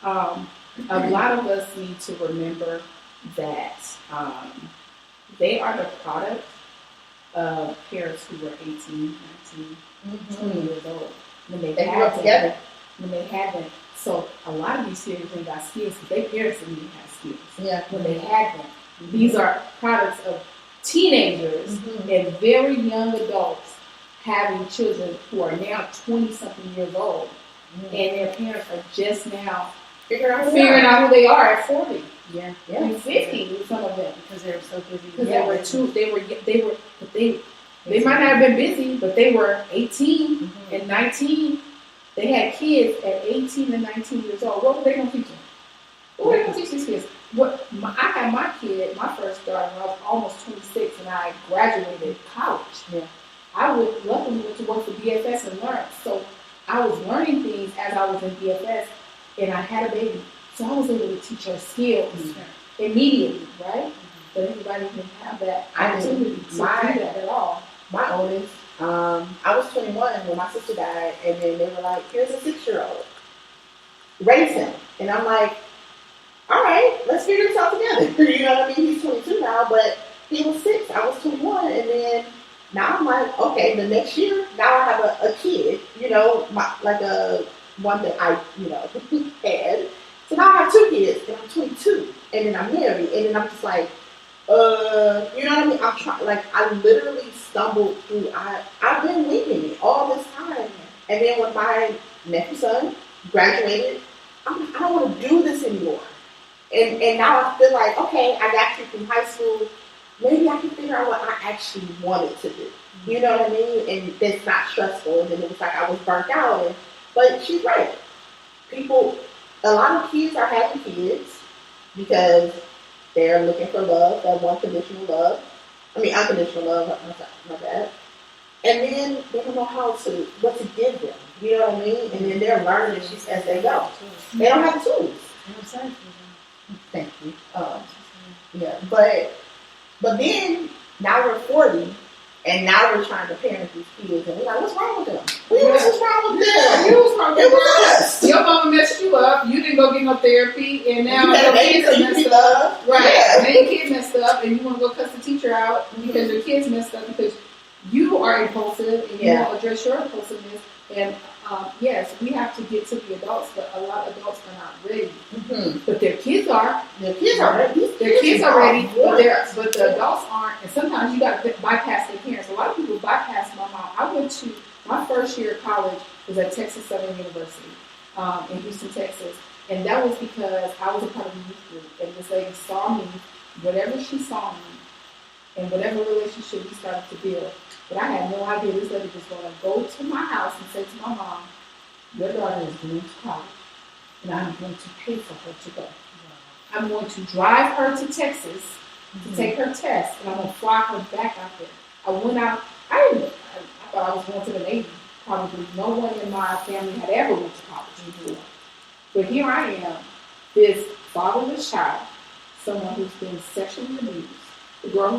a lot of us need to remember that they are the product of parents who were 18, 19, 20 years old when they grew up together. When they had them. So a lot of these kids ain't got skills because their parents didn't even have skills. Yeah. When they had them. These are products of teenagers and very young adults having children who are now 20-something years old. And their parents are just now figuring out who they are at 40. Yeah. And 50 with some of them. Because they were so busy. Because they might not have been busy, but they were 18 and 19. They had kids at 18 and 19 years old. What were they going to teach them? What were they going to teach these kids? I had my kid, my first daughter, when I was almost 26 and I graduated college. Yeah. I would luckily went to work for BFS and learn. So I was learning things as I was in BFS and I had a baby. So I was able to teach her skills immediately, right? But everybody didn't have that opportunity to do that at all. My oldest, I was 21 when my sister died, and then they were like, here's a 6-year-old. Raise him. And I'm like, all right, let's figure this out together. You know what I mean? He's 22 now, but he was 6. I was 21. And then now I'm like, okay, the next year, now I have a kid, like a one that I, had. So now I have 2 kids, and I'm 22, and then I'm married, and then I'm just like, you know what I mean? I'm trying, like, I literally stumbled through. I've been winging it all this time, and then when my nephew's son graduated, I don't want to do this anymore. And now I feel like, okay, I got you from high school. Maybe I can figure out what I actually wanted to do. You know what I mean? And it's not stressful. And then it was like I was burnt out. But she's right. A lot of kids are having kids because they're looking for love, that unconditional love. My bad. And then they don't know what to give them. You know what I mean? And then they're learning as they go. They don't have the tools. Thank you. Yeah, but then now we're 40, and now we're trying to parent these kids, and we're like, what's wrong with them? What's wrong with them? You was wrong It was us. Your mama messed you up. You didn't go get no therapy, and now You your baby, kids so you messed need up. love. Right. Yeah. Now your kid messed up, and you want to go cuss the teacher out because your kids messed up because you are impulsive and you won't address your impulsiveness. And yes, we have to get to the adults, but a lot of adults are not ready. Mm-hmm. But their kids are. Their kids are ready. Their kids are ready, but the adults aren't. And sometimes you got to bypass their parents. A lot of people bypass my mom. I went to my first year of college was at Texas Southern University in Houston, Texas, and that was because I was a part of the youth group, and this lady saw me, whatever she saw me, and whatever relationship we started to build. But I had no idea this lady was going to go to my house and say to my mom, your daughter is going to college, and I'm going to pay for her to go. I'm going to drive her to Texas to take her test, and I'm going to fly her back out there. I went out, I thought I was going to the Navy. Probably no one in my family had ever went to college before. But here I am, this fatherless child, someone who's been sexually abused, the girl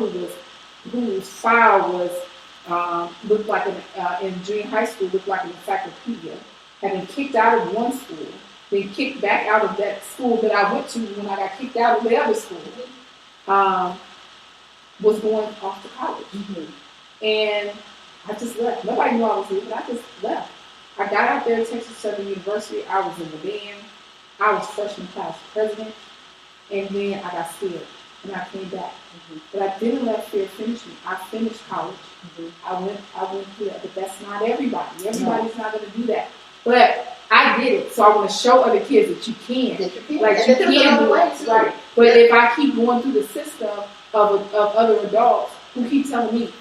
whose file was looked like in junior high school looked like an encyclopedia, had been kicked out of one school, then kicked back out of that school that I went to when I got kicked out of the other school, was going off to college. Mm-hmm. And I just left. Nobody knew I was leaving. I just left. I got out there at Texas Southern University. I was in the band. I was freshman class president. And then I got scared. And I came back. Mm-hmm. But I didn't let fear finish me. I finished college. Mm-hmm. I went through that. But that's not everybody. Everybody's not going to do that. But I did it. So I want to show other kids that you can. Yes, you can. Like and you can do it. Right. But if I keep going through the system of other adults who keep telling me,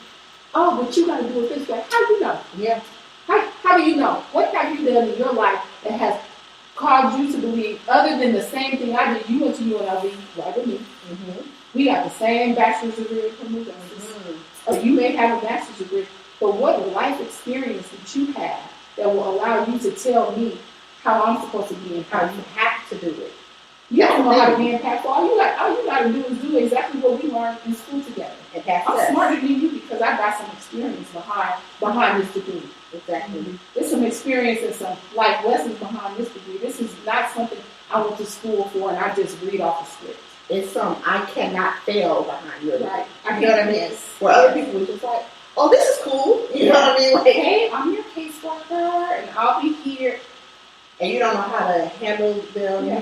oh, but you got to do it this way. How do you know? Yeah. How do you know? What have you done in your life that has caused you to believe, other than the same thing I did? You went to UNLV, right with me. Mm-hmm. We got the same bachelor's degree in criminal justice. Mm-hmm. Or you may have a master's degree, but what life experience that you have that will allow you to tell me how I'm supposed to be and how you have to do it? You don't know how to be impactful. All you got to do is do exactly what we learned in school together. I'm smarter than you because I got some experience behind this degree. Exactly. Mm-hmm. There's some experience and some life lessons behind this degree. This is not something I went to school for and I just read off the script. It's I cannot fail behind your degree. Right. You know what I mean? Where other people were just like, oh, this is cool. You know what I mean? Like, hey, I'm your caseworker and I'll be here. And you don't know how to handle them. Yeah. You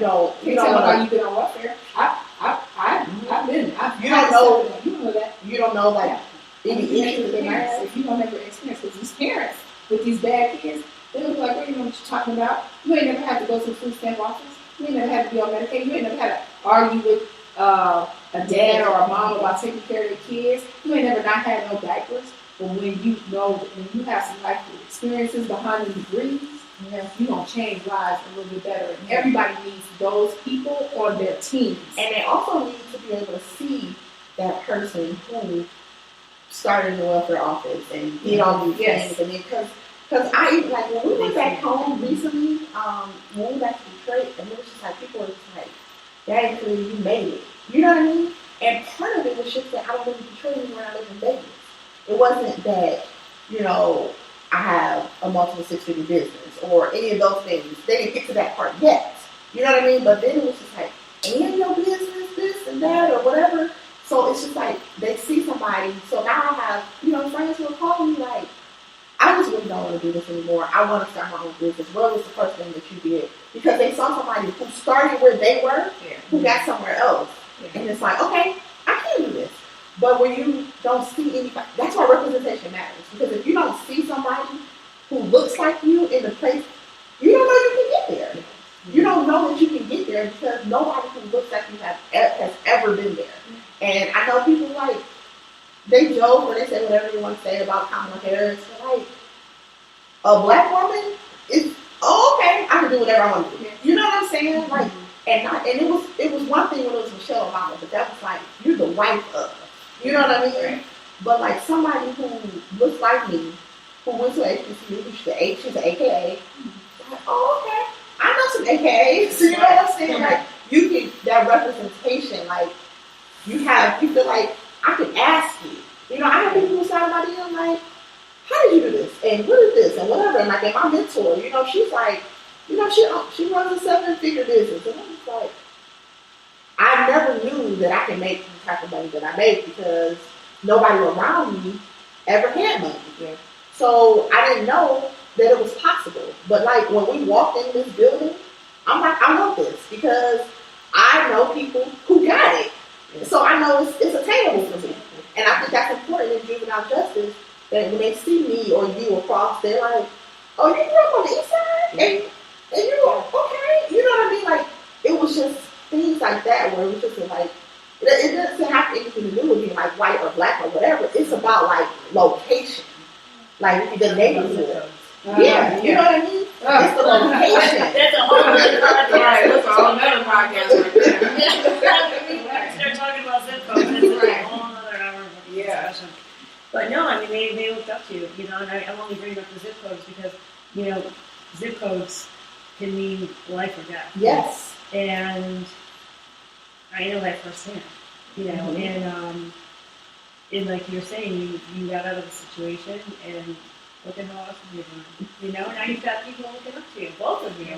don't know how you've been on welfare. I've been. You don't know. You don't know that. You don't know like any issues they parents. If you don't ever experience, because these parents with these bad kids, they'll be like, "Well, you know what you're talking about. You ain't never had to go to a food stamp office. You ain't never had to be on Medicaid. You ain't never had to argue with a dad or a mom about taking care of their kids. You ain't never not had no diapers. But when you have some life experiences behind the degrees, you're going to change lives a little bit better. And everybody needs those people on their teams. And they also need to be able to see that person who started in the welfare office and did all these things. And because I, like, when we went back home recently, when we went back to Detroit, and it was just like, people were just like, Daddy, you made it. You know what I mean? And part of it was just that I don't live in Detroit anymore, I live in Vegas. It wasn't that, I have a multiple six-figure business or any of those things. They didn't get to that part yet. You know what I mean? But then it was just like, and your business, this and that or whatever. So it's just like they see somebody. So now I have, friends who are calling me like, I just really don't want to do this anymore. I want to start my own business. What was the first thing that you did? Because they saw somebody who started where they were, who got somewhere else. And it's like, okay, I can do this. But when you don't see anybody, that's why representation matters. Because if you don't see somebody who looks like you in the place, you don't know you can get there. You don't know that you can get there because nobody who looks like you has ever been there. And I know people like, they joke or they say whatever they want to say about Kamala Harris. But like, a black woman is, okay, I can do whatever I want to do. You know what I'm saying? Like, and it was one thing when it was Michelle Obama, but that was like, you're the wife of. You know what I mean? Right. But like somebody who looks like me, who went to HBCU, she's an AKA, like, okay, I know some AKAs. You know what I'm saying? Like, you get that representation, like, you feel like, I can ask you. You know, I have people who say about you, I'm like, how did you do this? And what is this? And whatever. And like, and my mentor, you know, she's like, you know, she runs a 7-figure business. And I'm just like, I never knew that I could make the type of money that I make because nobody around me ever had money. Yeah. So I didn't know that it was possible. But like when we walked in this building, I'm like, I want this because I know people who got it. Yeah. So I know it's attainable for me. And I think that's important in juvenile justice that when they see me or you across, they're like, oh, you grew up on the east side? And you go, okay. You know what I mean? Like, it was just things like that where it was just like, it doesn't have anything to do with being like white or black or whatever. It's about like location, like the neighborhood. Yeah, you know what I mean? It's the location. That's a whole other podcast. That's a whole other podcast right there. We start talking about zip codes. That's a whole other hour of discussion. But no, I mean they looked up to you, you know. And I'm only bringing up the zip codes because you know zip codes can mean life or death. Yes. And I know that firsthand, you know, and like you're saying, you got out of the situation, and look at how awesome you're doing. You know, now you've got people looking up to you, both of you.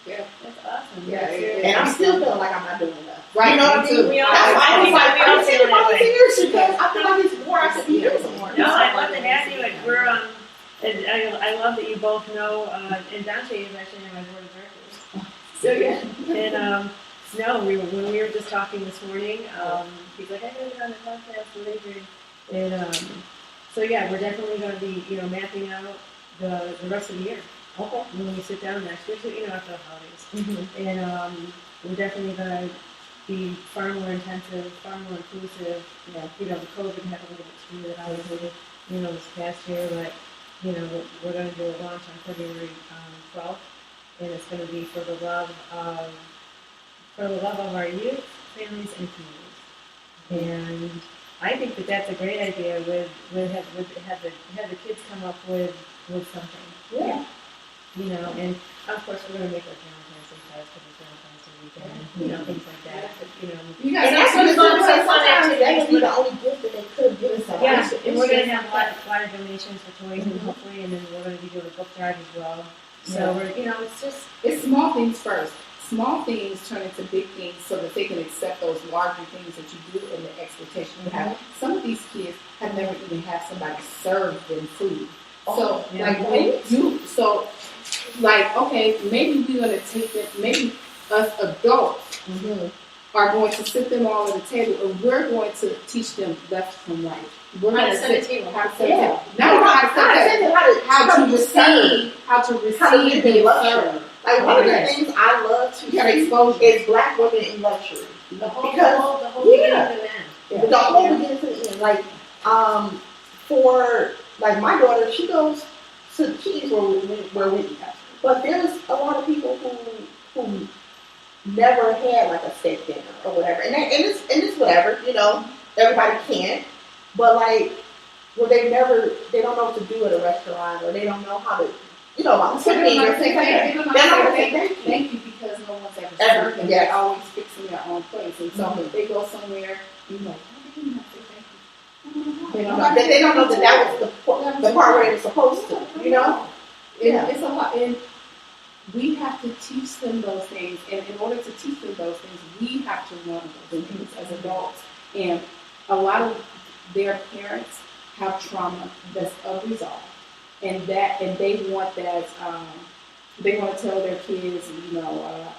Yeah, that's awesome. Yeah, and I'm still feeling like I'm not doing enough. Right, you know what I mean? We all, That's why I was like, we all I'm feel taking that my way. fingers because I feel like it's more I could be doing some more. No, I'd love to have you. And we're and I love that you both know. And Dante is actually on my board of directors. So yeah, and no, when we were just talking this morning, he's like, I gotta get on the podcast with Adrian, and so yeah, we're definitely going to be, you know, mapping out the rest of the year. Okay. When we sit down next week, you know, after the holidays, and we're definitely going to be far more intensive, far more inclusive. You know, the COVID had a little bit screwed it out of it, you know, this past year, but you know, we're going to do a launch on February 12th. And it's going to be for the love of our youth, families, and communities. And I think that that's a great idea. Have the kids come up with something. Yeah. You know, and of course we're going to make like Valentine's Day cards for the Valentine's Day weekend. You know, things like that. You know, and that's some fun that activities. would be the only gift that they could give us. Yeah, and we're going to have a lot of donations for toys, and hopefully, and then we're going to be doing a book drive as well. So we're, you know, it's small things first. Small things turn into big things so that they can accept those larger things that you do and the expectation you have. Some of these kids have never even had somebody serve them food. So okay, maybe we're gonna take them. Maybe us adults are going to sit them all at the table, and we're going to teach them left from right. We're how to set a table. How to set a table. How to receive the serve. Like one of the things I love to see is black women in luxury. The whole beginning to the end. The whole beginning to the end. Like for like my daughter, she goes to she's where we eat. But there's a lot of people who never had like a steak dinner or whatever, and it's whatever, you know. Everybody can't, but like, well, they don't know what to do at a restaurant, or they don't know how to, you know, about thank you because no one's ever served them. They're always fixing their own place, and so they go somewhere, you know, they don't know that was the part where it's supposed to, you know. It's a lot, and we have to teach them those things, and in order to teach them those things, we have to run those things as adults. And a lot of their parents have trauma that's unresolved, and they want that. They want to tell their kids,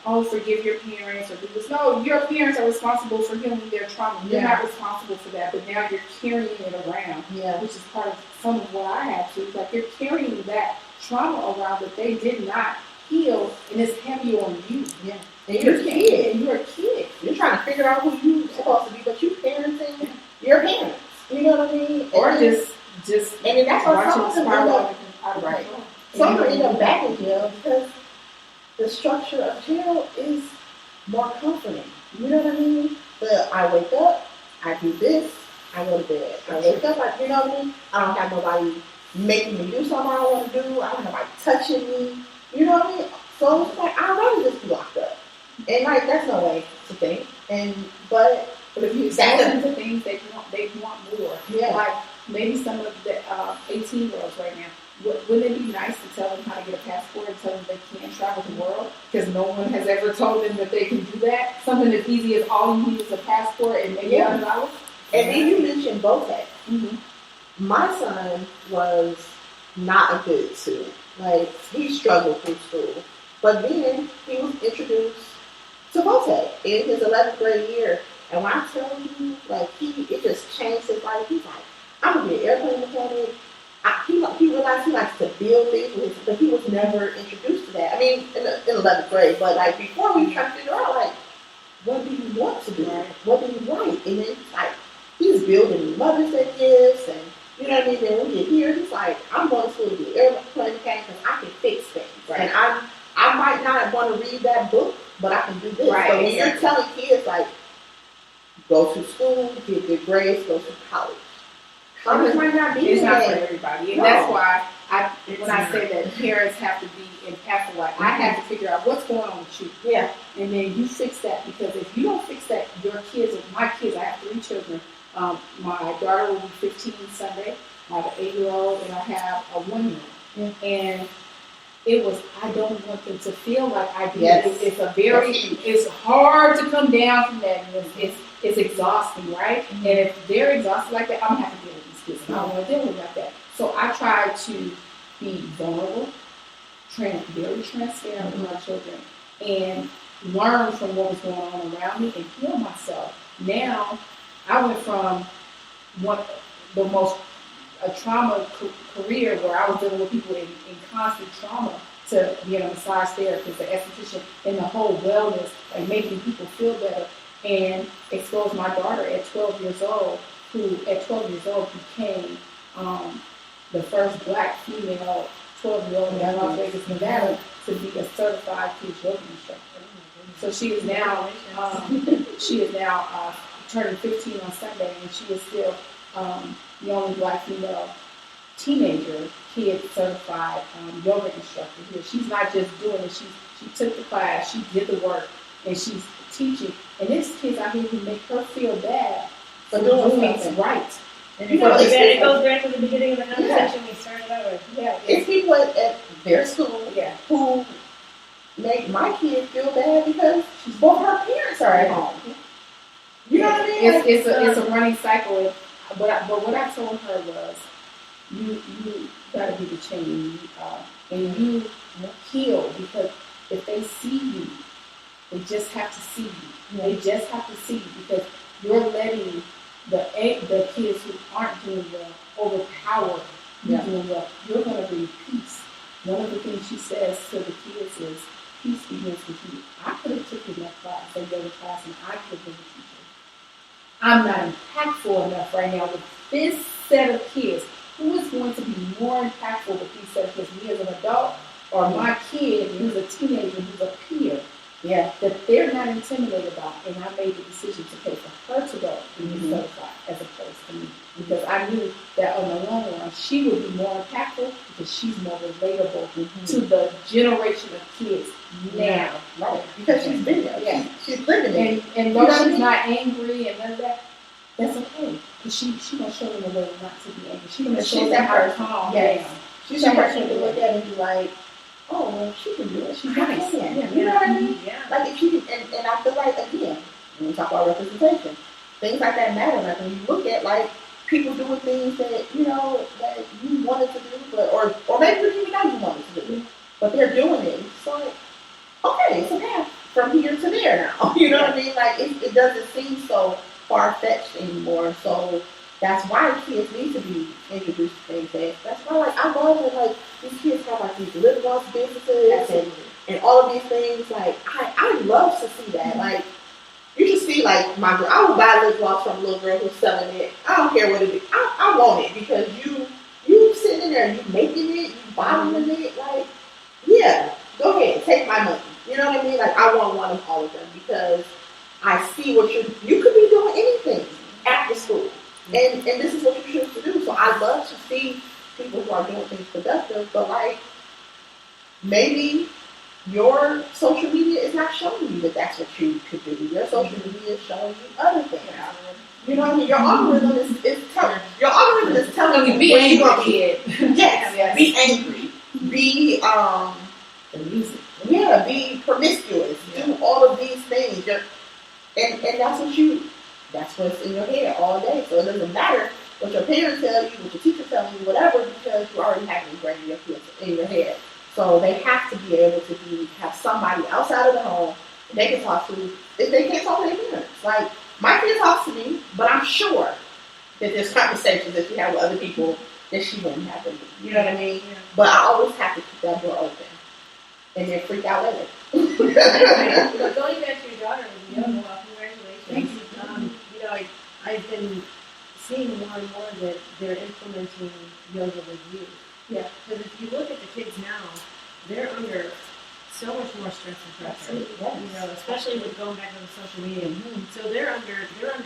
oh, forgive your parents or do this. No, your parents are responsible for healing their trauma. You're not responsible for that, but now you're carrying it around, which is part of some of what I have to. Like, you're carrying that trauma around that they did not heal, and it's heavy on you. Yeah. And you're a kid. You're a kid. You're trying to figure out who you're supposed to be, but you parenting your parents. You know what I mean? Or and just and then that's what some of them end up, right. Some of them end up back in jail because the structure of jail is more comforting. You know what I mean? I wake up, I do this, I go to bed. I wake up, you know what I mean? I don't have nobody making me do something I don't want to do. I don't have nobody touching me. You know what I mean? So it's like, I'd rather just be locked up. And like, that's no way to think. But if you expose them to things they want more. Yeah. Like maybe some of the 18-year-olds right now, wouldn't it be nice to tell them how to get a passport and tell them they can travel the world? Because no one has ever told them that they can do that. Something as easy as all you need is a passport and maybe $100. And then you mentioned both. Mm-hmm. My son was not a good student. Like, he struggled through school. But then he was introduced to Vote in his 11th grade year. And when I tell you, like, it just changed his life. He's like, I'm going to be an airplane mechanic. He realized he likes to build things, but he was never introduced to that. I mean, in 11th grade, but like before we try to figure out, like, what do you want to do? What do you like? And then like, he's building Mother's Day gifts, and you know what I mean? Then when we get here, he's like, I'm going to school to be an airplane mechanic because I can fix things. Right. And I might not want to read that book, but I can do this. Right. So when you're telling kids, like, go to school, get good grades, go to college. College might not be it's not for everybody. And no. that's why when I say that parents have to be impactful, like, I have to figure out what's going on with you. Yeah. And then you fix that, because if you don't fix that, my kids, I have 3 children. My daughter will be 15 Sunday. I have an 8-year-old and I have a 1-year-old. Yeah. And I don't want them to feel like I do. Yes. It's hard to come down from that. It's exhausting, right? Mm-hmm. And if they're exhausted like that, I'm going to have to deal with these kids. I don't want to deal with like that. So I try to be vulnerable, very transparent with my children, and learn from what was going on around me and heal myself. Now, I went from a trauma career where I was dealing with people in constant trauma to being a massage therapist, an esthetician, and the whole wellness, like making people feel better, and exposed my daughter at 12 years old, who at 12 years old became the first Black female 12-year-old in Las Vegas, Nevada, to be a certified kids yoga instructor. So she is now turning 15 on Sunday, and she is still the only Black female teenager kid certified yoga instructor here. She's not just doing it; she took the class, she did the work, and she's teaching. And there's kids out here who make her feel bad for doing things right. And it goes back to the beginning of the conversation we started out with. Yeah, it's people at their school who make my kid feel bad because both her parents are at home. You know what I mean? It's a running cycle. But what I told her was, you got to be the change, and you heal, because if they see you, they just have to see you. They just have to see you, because you're letting the kids who aren't doing well overpower you doing well. You're going to bring peace. One of the things she says to the kids is, peace begins with you. I could have taken that class, and I could have been a teacher. I'm not impactful enough right now with this set of kids. Who is going to be more impactful with these set of kids? Me as an adult, or my kid who's a teenager, who's a peer, that they're not intimidated about. And I made the decision to pay for her to go and be certified as opposed to me. Because I knew that on the long run, she would be more impactful because she's more relatable to the generation of kids now. Right. Because she's been there. Yeah. She's living it. And though she's not angry and none of that, that's okay. Because she's going to show them a way not to be angry. She's going to show them how to calm down. She's that person to look at and be like, oh, well, she can do it. She's nice. You know what I mean? Yeah. Like, if she can, and I feel like, again, when we talk about representation, things like that matter. Like, when you look at, like, people doing things that, you know, that you wanted to do, but, or maybe you didn't even know you wanted to do it, but they're doing it. So, like, okay, it's a path from here to there now. You know what I mean? Like, it doesn't seem so far-fetched anymore. So that's why kids need to be introduced to things. And that's why, like, I love that, like, these kids have, like, these little lost businesses and all of these things. Like, I love to see that. Like, you should see, like, I would buy lip gloss from a little girl who's selling it. I don't care what it is. I want it because you sitting in there, you making it, you bottling it. Like, yeah, go ahead, take my money. You know what I mean? Like, I want one of all of them because I see what you could be doing anything after school. And this is what you choose to do. So I love to see people who are doing things productive, but, like, maybe your social media is not showing you that that's what you could do. Your social media is showing you other things. You know what I mean? Your algorithm is telling you be angry, kid. Yes, be angry. Be abusive. Yeah, be promiscuous. Do all of these things. And that's what's in your head all day. So it doesn't matter what your parents tell you, what your teacher tells you, whatever, because you already have it ingrained in your head. So they have to be able to have somebody outside of the home they can talk to if they can't talk to their parents. Like, my kid talks to me, but I'm sure that there's conversations that she had with other people that she wouldn't have with me. You know what I mean? Yeah. But I always have to keep that door open and then freak out later. Going back to your daughter, well, congratulations. Thank you. You know, I've been seeing more and more that they're implementing yoga with youth. Yeah. Because if you look at the kids now, they're under so much more stress and pressure. Absolutely, yes. You know, especially with going back to the social media. Mm-hmm. So they're under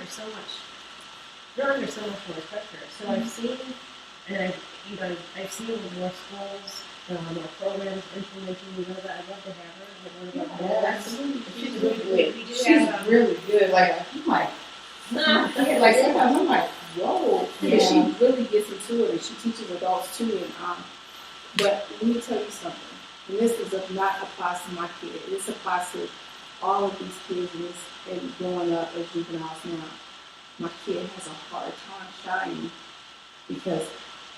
so much more pressure. So I've seen, and I've seen with more schools, more programs implementing yoga. I'd love to have her. Absolutely. She's really good. She's really good. Like, I'm like, like sometimes I'm like, whoa. Yeah. She really gets into it, and she teaches adults too. And but let me tell you something. And this not applies to my kid. This applies to all of these kids and growing up as juveniles now. My kid has a hard time shining because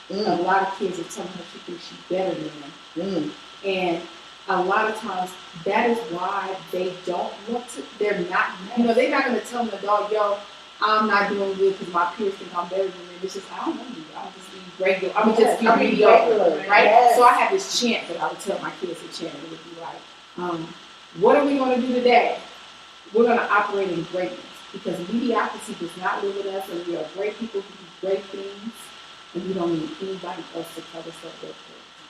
a lot of kids are telling her she thinks she's better than them. And a lot of times that is why they don't want to. They're not. You know, they're not going to tell an adult, yo, I'm not doing good because my peers think I'm better than them. It's just, I don't know you. I'm just being regular. I'm just being mediocre, right? Yes. So I had this chant that I would tell my kids to chant. It would be like, what are we going to do today? We're going to operate in greatness because mediocrity does not live with us, and we are great people who do great things, and we don't need anybody else to tell us what we're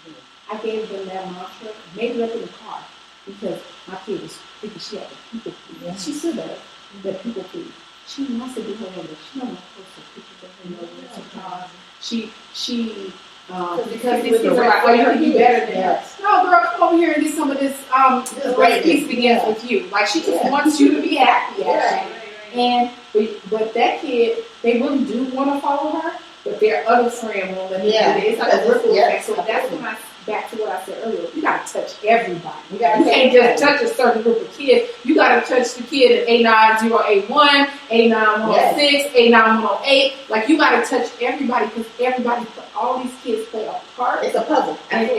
doing. I gave them that mantra, maybe up in the car, because my kid was thinking she had to people please. Yeah. She said that people please. She wants to do her own, but she don't want to post her pictures of her nose sometimes. Because these kids are like, oh, you can be better than us. No, girl, come over here and get some of this. This piece begins with you. Like, she just wants you to be happy, actually. And but that kid, they really do want to follow her, but their other friend won't let them do it. It's like a ripple effect. So that's when back to what I said earlier. You got to touch everybody. You can't just touch a certain group of kids. You got to touch the kid at A9081, A9106, A9108. Like, you got to touch everybody because all these kids play a part. It's a puzzle. And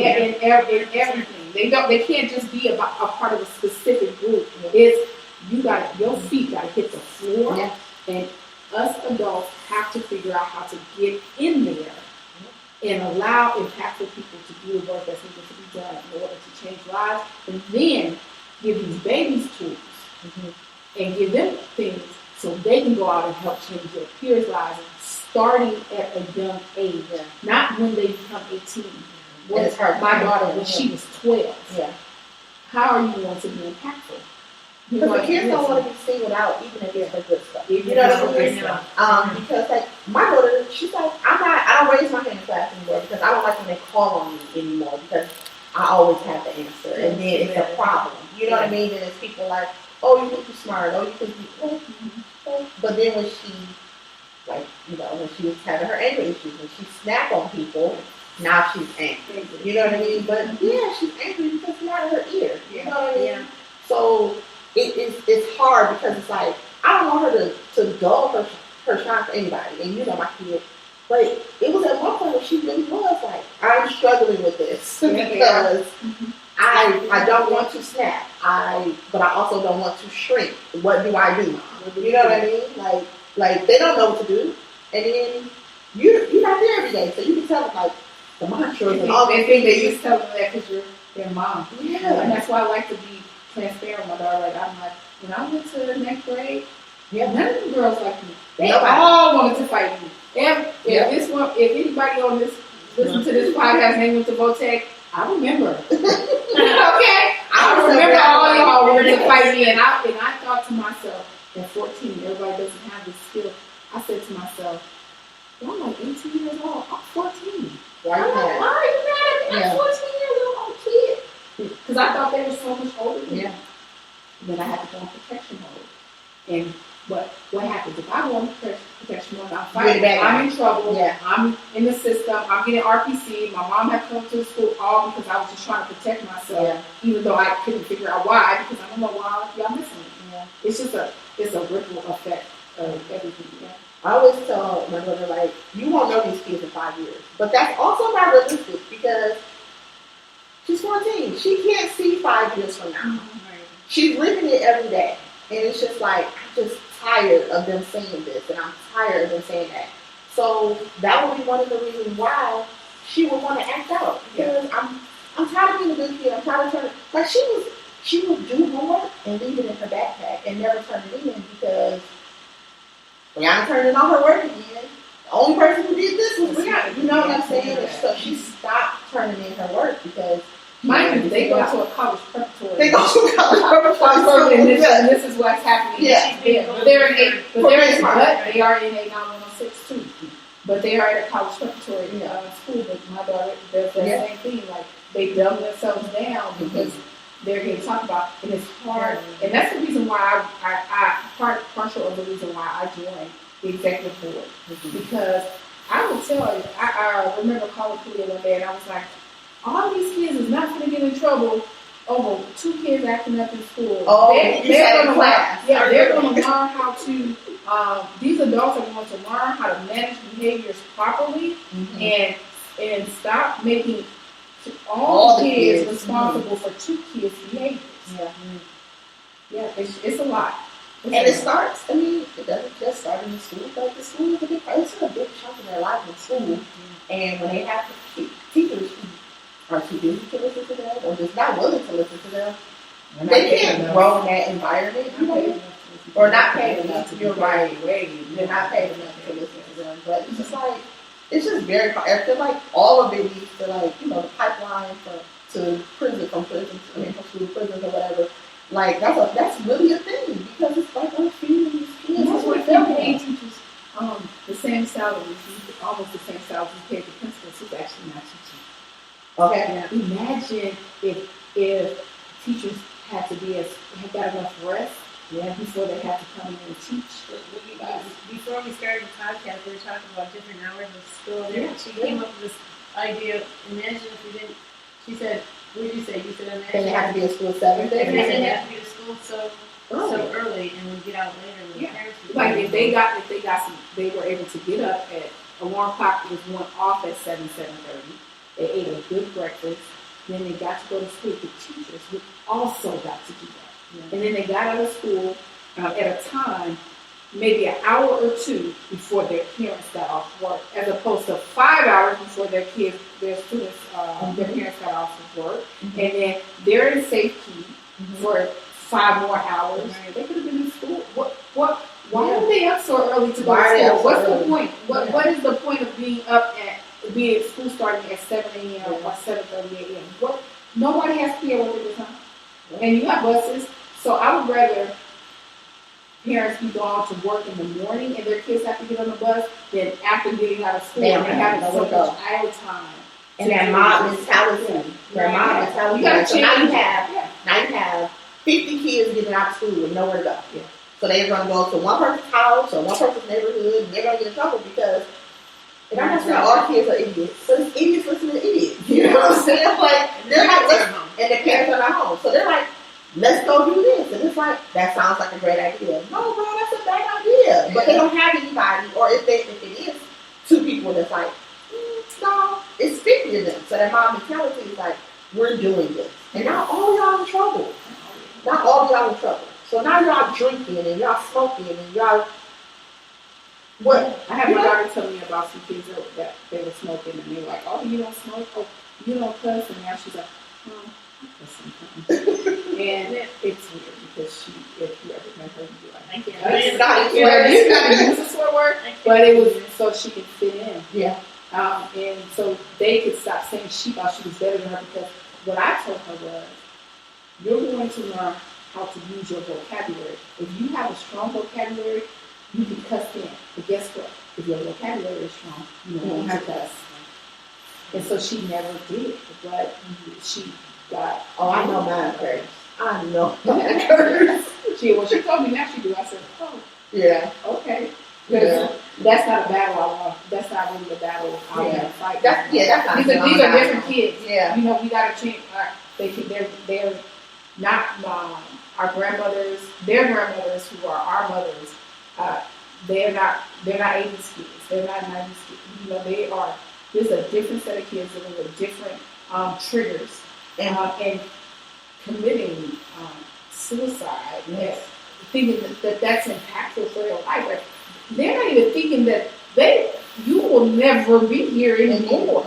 everything. They can't just be a part of a specific group. It's your feet got to hit the floor, and us adults have to figure out how to get in there and allow impactful people to do the work that's needed to be done in order to change lives, and then give these babies tools and give them things so they can go out and help change their peers' lives, starting at a young age, not when they become 18. My daughter, when she was 12. Yeah. How are you going to be impactful? Because the kids don't want to be singled out, even if they're the good stuff. You know what I mean? Because, like, my daughter, she's like, I don't raise my hand in class anymore because I don't like when they call on me anymore because I always have the answer. And then it's a problem. You know what I mean? And it's people like, oh, you think you're smart. Oh, you think you But then when she, like, you know, when she was having her anger issues, when she snapped on people, now she's angry. You know what I mean? But, yeah, she's angry because it's out of her ear. You know what I mean? Yeah. So it's hard because it's like, I don't want her to dull her shine for anybody. And you know my kid, But it was at one point where she really was like, I'm struggling with this because I don't want to snap. But I also don't want to shrink. What do I do? You know what I mean? Like they don't know what to do, and then you're not there every day, so you can tell them like the mantras and all they these think things. they just tell them that because you're their mom. Yeah. And that's why I like to be transparent with my daughter. Like I'm like, when I went to the next grade, Yeah. none of the girls like me. They Nobody. all wanted to fight me. If anybody on this listen to this podcast and they went to Votech, I remember. Okay? I remember all y'all wanted to fight me, and I thought to myself, at 14, everybody doesn't have this skill. I said to myself, well, I'm like 18 years old. I'm 14. Why I'm you like, mad? why are you mad at me? Yeah. I'm 14 years old. I'm a kid. Because I thought they were so much older than me. Yeah. Then I had to go on protection mode. And what happens? If I go on protection mode, I'm fighting. I'm in trouble. Yeah. I'm in the system. I'm getting RPC. My mom had to come to the school all because I was just trying to protect myself. Yeah. Even though I couldn't figure out why, because I don't know why y'all missing me. Yeah. It's just a ripple effect of everything. Yeah. I always tell my daughter, like, you won't know these kids in 5 years. But that's also not realistic because she's 14. She can't see 5 years from now. Right. She's living it every day. And it's just like, I'm just tired of them saying this and I'm tired of them saying that. So that would be one of the reasons why she would want to act out. Because I'm tired of being a good kid. I'm tired of turning, like she would do homework and leave it in her backpack and never turn it in because Brianna turned in all her work again. The only person who did this was Brianna. You know what I'm saying? And so she stopped turning in her work because They go to a college preparatory. they go to college So, and preparatory. this is what's happening. Yeah. But they're in they are in a 906 too. But they are at a college preparatory school. But my daughter does that same thing. Like they dumb themselves down because they're getting talked about, and it's hard. And that's the reason why partial of the reason why I joined the executive board because I will tell you. I remember calling Kalea one day, and I was like, all these kids is not going to get in trouble over 2 kids acting up in school. Oh, they're going to class. they're going to learn how to. These adults are going to learn how to manage behaviors properly and stop making all the kids responsible for 2 kids' behaviors. Yeah, it's a lot. It starts, I mean, it doesn't just start in the school, but the school is a big chunk of their life in school. And when they have teachers who are too busy to listen to them or just not willing to listen to them, they can't grow in that environment, or not paid enough. You're right. They're not paid enough to listen to them. But it's just like, it's just very hard. I feel like all of it leads to like, the pipeline to prison, from school to prison or whatever. Like that's really a thing because it's like feeding these kids. That's what they pay teachers the same salaries, almost the same salaries you pay the principals who's actually not teaching. Okay. Yeah. Imagine if teachers had got enough rest before they had to come in and teach. Before we started the podcast, we were talking about different hours of school. And she came up with this idea. Imagine if we didn't. She said, "What did you say?" You said, "Imagine." They have to be at school 7:30. If they didn't have to be at school so early and would get out later. And the parents would Like if they were able to get up at alarm clock was going off at 7:30. They ate a good breakfast. Then they got to go to school. The teachers would also got to do that. Yeah. And then they got out of school at a time, maybe an hour or 2 before their parents got off work, as opposed to 5 hours before their students, their parents got off of work. And then they're in safety for 5 more hours. Right. They could have been in school. Why are they up so early to go to school? What's the point? What is the point of being at school starting at 7 a.m. or 7:30 a.m.? Nobody has to be at work at this time. And you have buses. So I would rather parents be gone to work in the morning and their kids have to get on the bus than after getting out of school and they have so much idle time. And that mob mentality. That mob mentality. You gotta so now you have 50 kids getting out of school with nowhere to go. Yeah. So they're going to go to one person's house or one person's neighborhood, and they're going to get in trouble because I'm not saying all kids are idiots, but it's idiots listening to idiots. You know what I'm saying? Like they're like, and their parents are not home, so they're like, let's go do this, and it's like that sounds like a great idea. No, bro, that's a bad idea. But they don't have anybody, or if it is, to people that's like, no, it's 50 of them. So that my mentality is like, we're doing this. And now all y'all in trouble. Not all y'all in trouble. So now y'all drinking and y'all smoking and y'all, what? I had my daughter tell me about some kids that they were smoking, and they were like, "Oh, you don't smoke? Oh, you don't cuss?" And now she's like, "Oh, I cuss sometimes." And it's weird because if you ever met her, you'd be like, I can't. It's not "You gotta use a swear word," but it was so she could fit in. Yeah. And so they could stop saying she thought she was better than her, because what I told her was, you're going to learn how to use your vocabulary. If you have a strong vocabulary, you can cuss in. But guess what? If your vocabulary is strong, you don't have to cuss. And so she never did, but she got. Oh, I know mine curse. I know mine curse. She told me now she do. I said, oh, Yeah. okay. Yeah. That's not a battle I want. That's not really the battle I want to fight. That's not These are different kids. Yeah. You know, we got to change. They're not our grandmothers. Their grandmothers, who are our mothers, they're not 80s kids. They're not 90s kids. You know, they are. There's a different set of kids dealing with different triggers and committing suicide. Yes. Thinking that that's impactful for their life. Like, they're not even thinking that you will never be here anymore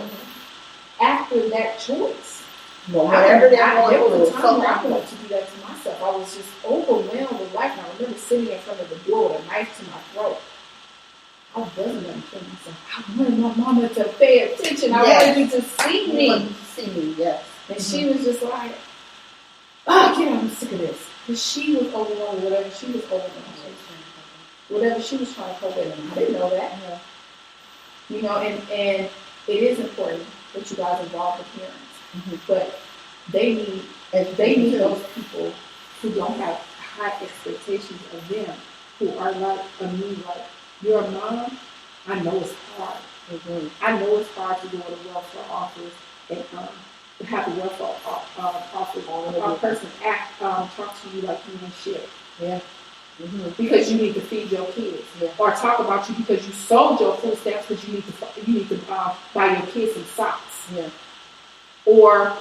after that choice. Well, whatever they're There going was a through. time where I wanted to do that to myself. I was just overwhelmed with life, and I remember sitting in front of the door with a knife to my throat. I wasn't going to kill myself. I wanted my mama to pay attention. I wanted you to see me. See me, yes. And she was just like, oh, get out, I'm sick of this. Because she was overwhelmed with whatever she was overwhelmed with. Whatever she was trying to cope with. And I didn't know that. Yeah. You know, and it is important that you guys involve the parents. Mm-hmm. But they need those people who don't have high expectations of them, who are like me, like, you're a mom, I know it's hard. Mm-hmm. I know it's hard to go to the welfare office and have the welfare office person talk to you like you ain't shit. Yeah. Mm-hmm. Because you need to feed your kids. Yeah. Or talk about you because you sold your food stamps because you need to buy your kids some socks. Yeah. Or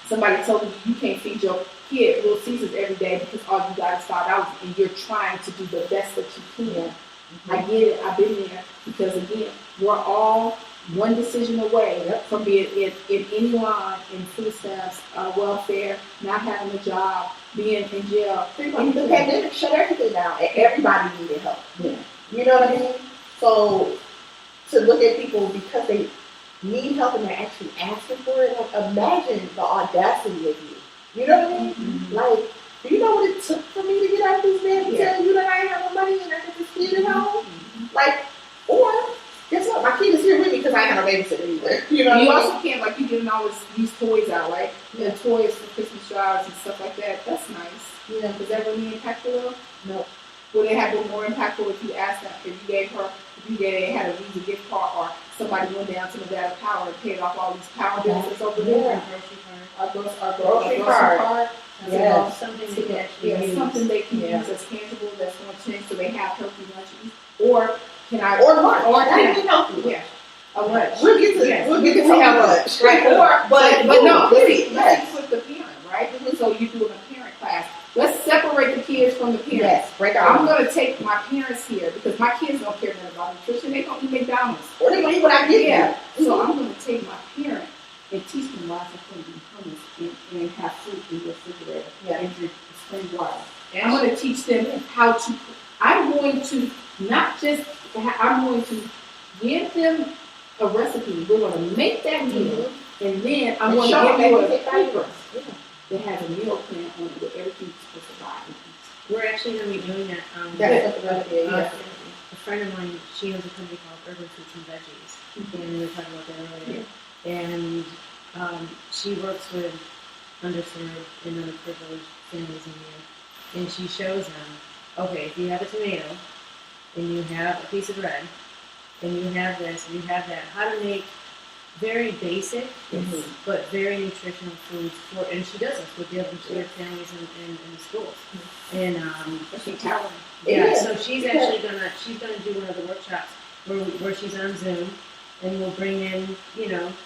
somebody told you you can't feed your kid Little Caesars every day because all you got is $5 and you're trying to do the best that you can. Mm-hmm. I get it. I've been there because, again, we're all one decision away from being in any line in food stamps, welfare, not having a job, being in jail. And the pandemic shut everything down, and everybody needed help. Yeah. You know what I mean? So to look at people because they need help and they're actually asking for it, like, imagine the audacity of you. You know what I mean? Mm-hmm. Like, do you know what it took for me to get out of this bed and tell you that I ain't have no money and I got this kid at home? Mm-hmm. Like, or guess what? My kid is here with me because I ain't have a babysitter either. You know, you what I mean? also can't, like, you giving all these toys out, right? The toys for Christmas jobs and stuff like that. That's nice. Yeah. Is that really impactful though? No. Would it have been more impactful if you asked them, if you had a Visa gift card, or somebody went down to Nevada Power and paid off all these power bills that's over there? Our grocery card. Yeah. Something they can actually use. Something they can use that's tangible, that's going to change, so they have healthy lunches. Or can I? Or lunch. Or Not even healthy. Yeah. A lunch. We'll get to lunch. Right. Or but no, yes. let's with the parent, right? So you're doing a parent class. Let's separate the kids from the parents. Yes, break out. I'm going to take my parents here because my kids don't care nothing about nutrition. They don't eat McDonald's. Or they don't eat what I give them. So I'm going to take my parent and teach them why it's important to be hummus and have food in your refrigerator and drink spring water. I'm going to teach them how to. I'm going to give them a recipe. We're going to make that meal, and then I'm going to give you a paper that has a meal plan on it with everything you're supposed to buy. We're actually going to be doing that. A friend of mine, she owns a company called Urban Fruits and Veggies, and we were talking about that earlier. And she works with underserved and underprivileged families in here, and she shows them, okay, if you have a tomato, and you have a piece of bread, and you have this, and you have that, how to make very basic, but very nutritional foods for, and she does this with the underserved families in the schools. And so she's actually gonna do one of the workshops where she's on Zoom, and we'll bring in,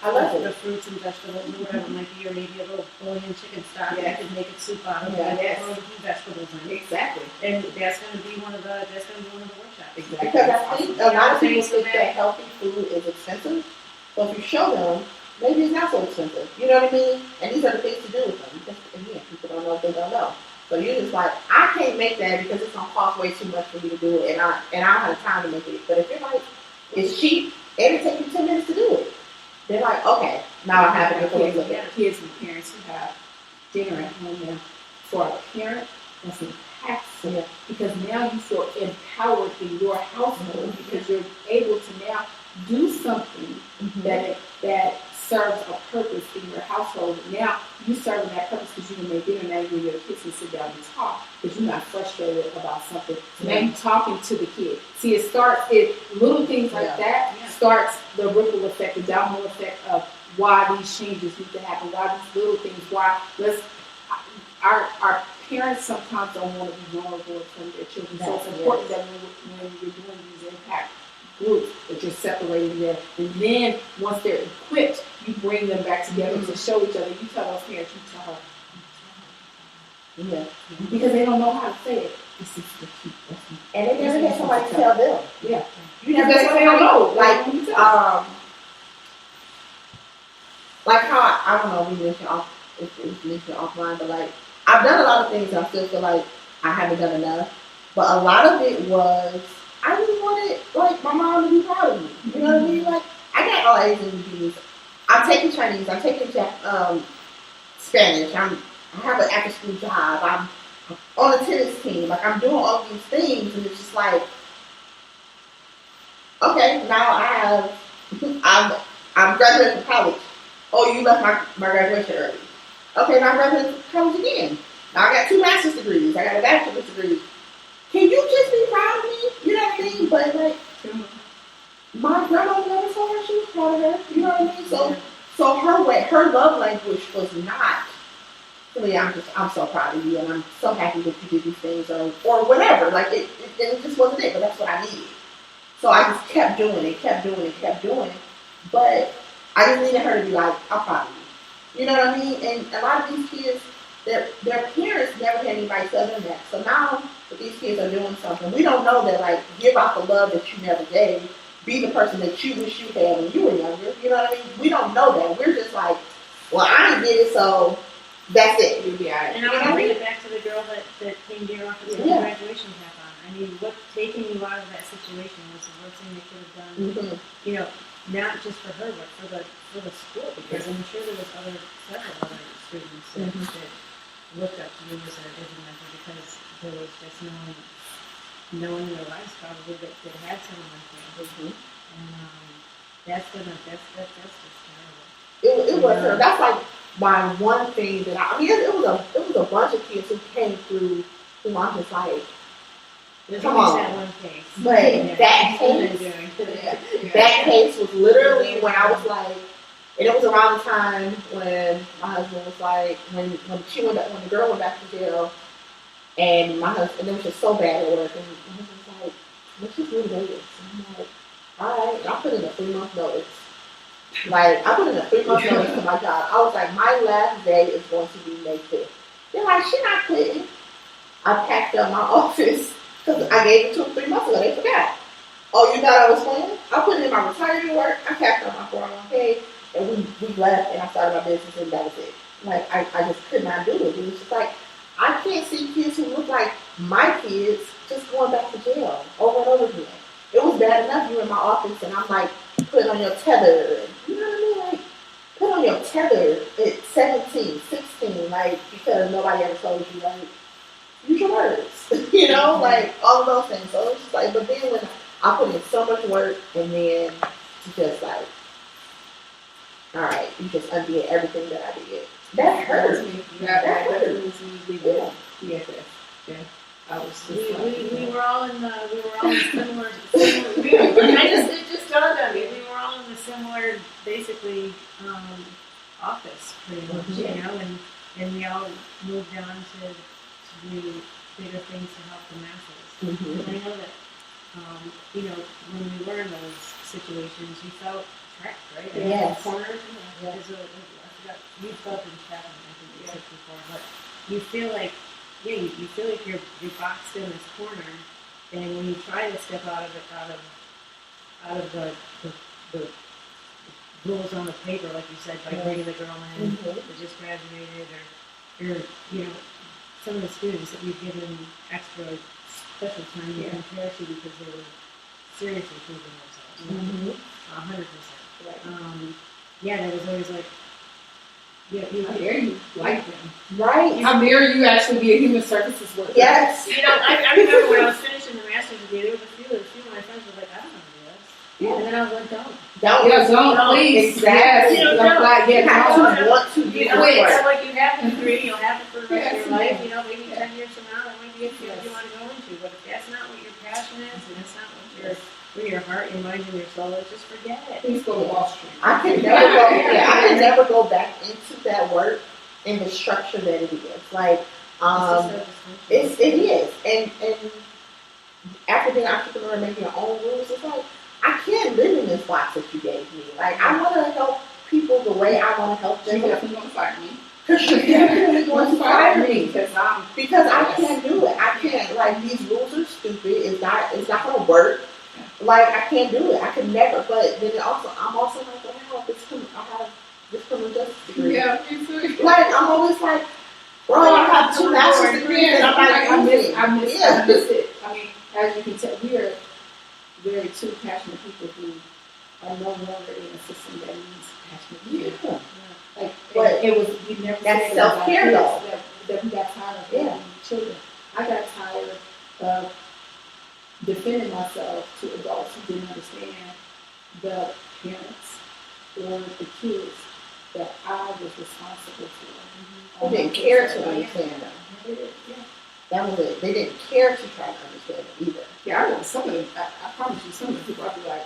I love the it. fruits and vegetables or whatever it might be, or maybe a little bouillon chicken stock. Yeah. You could make it soup out of Yeah. it. Yes. Throw the vegetables in. Exactly. And that's going to be one of the workshops. Exactly. Because I think a lot of people Thanks, think Matt. that healthy food is expensive. So if you show them, maybe it's not so expensive. You know what I mean? And these are the things to do with them. Because again, people don't know if they don't know. So you're just like, I can't make that because it's gonna cost way too much for me to do it, and I don't have time to make it. But if you're like, it's cheap and it takes you 10 minutes to do it, they're like, okay, now I have it. Before we look at it. Kids and parents who have dinner at home now. For a parent, that's impactful. Yeah. Because now you feel empowered in your household because you're able to now do something that serves a purpose in your household. Now you serving that purpose because you can make dinner. Now you and your kids can sit down and talk because you're not frustrated about something. So now you're talking to the kid. See, little things like that starts the ripple effect, the domino effect of why these changes need to happen. Why these little things? Why our parents sometimes don't want to be vulnerable in front of their children. So it's important that when you're doing these impact groups that you're separating them, and then once they're equipped, you bring them back together to show each other. You tell those parents, you tell her. Yeah. Because they don't know how to say it. This is the key. And they never had somebody tell them. Yeah. You never That's had what they don't know. Like, like how I don't know, we mentioned offline, but like, I've done a lot of things and I still feel like I haven't done enough. But a lot of it was, I just wanted, like, my mom to be proud of me. You know what I mean? Like, I got all A's and B's. I'm taking Chinese. I'm taking Spanish. I have an after-school job. I'm on a tennis team. Like, I'm doing all these things, and it's just like, okay, now I'm graduating from college. Oh, you left my graduation early. Okay, now I'm graduating from college again. Now I got 2 master's degrees. I got a bachelor's degree. Can you just be proud of me? You know what I mean? But like, my grandma never told her she was proud of her. You know what I mean? So her love language was not, really, I'm so proud of you, and I'm so happy that you did these things, or whatever. Like it just wasn't it, but that's what I needed. So I just kept doing it. But I just needed her to be like, I'm proud of you. You know what I mean? And a lot of these kids, their parents never had anybody tell them that. So now that these kids are doing something, we don't know that, like, give out the love that you never gave. Be the person that you wish you had when you were younger. You know what I mean? We don't know that. We're just like, well, I didn't get it, so that's it. You'll be all right. And I want to bring it back to the girl that came to your office with the graduation cap on. I mean, what taking you out of that situation was the worst thing they could have done. You know, not just for her, but for the school, because I'm sure there was several other students that looked up to you as a mentor, because there was just no one in their lives probably that had someone like that. And that's just terrible. It was her. That's like my one thing that it was a bunch of kids who came through who I'm just like, There's come always on. that one case. But that case was literally when I was like, and it was around the time when my husband was like, when the girl went back to jail, and my husband, and it was just so bad at work, and my husband was like, let's just renovate this. And I'm like, all right, I put in a 3-month notice. Like, I put in a 3-month notice to my job. I was like, my last day is going to be May 5th. They're like, she not quitting. I packed up my office, because I gave it to them 3 months ago. They forgot. Oh, you thought I was playing? I put in my retirement work. I packed up my 401k, and we left, and I started my business, and that was it. Like, I just could not do it. It was just like, I can't see kids who look like my kids just going back to jail over and over again. It was bad enough you were in my office, and I'm like, put on your tether. You know what I mean? Like, put on your tether at 17, 16, like, because nobody ever told you, like, use your words. You know, like, all of those things. So it's just like, but then when I put in so much work, and then to just like, all right, you just undid everything that I did. That hurt. That hurt. Yeah. Yeah. I was just We were all in similar. It just dawned on me. We were all in the similar, basically, office pretty much, you know, and we all moved on to do bigger things to help the masses. And I know that you know, when we were in those situations, you felt trapped, right? Yes. Cornered. Yeah. I forgot, you felt in traffic, I think you said before, but you feel like, you feel like you're boxed in this corner, and when you try to step out of the rules on the paper, like you said, by bringing the girl in that just graduated, or you know, some of the students that we've given extra special time to compare to because they were seriously proving themselves. 100%. That was always like, How dare you like them? Right. How dare you actually be a human services worker? Yes. you know, I remember when I was finishing the master's degree, there was a few of my friends were like, I don't want to do this. Yeah. And then I was like, don't. Don't. Yeah, don't, please. Exactly. You know, I'm glad, You have don't. to want to You do know, it. it's like you have the degree, you'll have it for the rest of your life, Yes. you know, maybe 10 years from now, that might be a field you want to go into. But if that's not what your passion is, and that's not what your heart, your mind, and your soul is, just forget it. Please go to Wall Street. I can never go. Yeah, I can never go back into that work in the structure that it is. Like, it is, and after being an entrepreneur and making your own rules, it's like I can't live in this box that you gave me. Like, I want to help people the way I want to help them. You definitely want to fire me. Because you definitely want to fire me. Because I can't do it. I can't. Like, these rules are stupid. It's not going to work. Like, I can't do it. I could never. But then I'm also like, wow, I have this criminal justice degree. Yeah, me too. Like, I'm always like, bro, I have 2 master's degrees and I'm like, I miss it. I mean, as you can tell, we are very two passionate people who are no longer in a system that needs passionate people. Yeah. Like, But it was, we never that's said self-care, though. that we got tired of having children. I got tired of defending myself to adults who didn't understand the parents or the kids that I was responsible for. They didn't care to understand them. That was it. They didn't care to try to understand it either. Yeah, I know some of them, I promise you, some of the people I'd be like,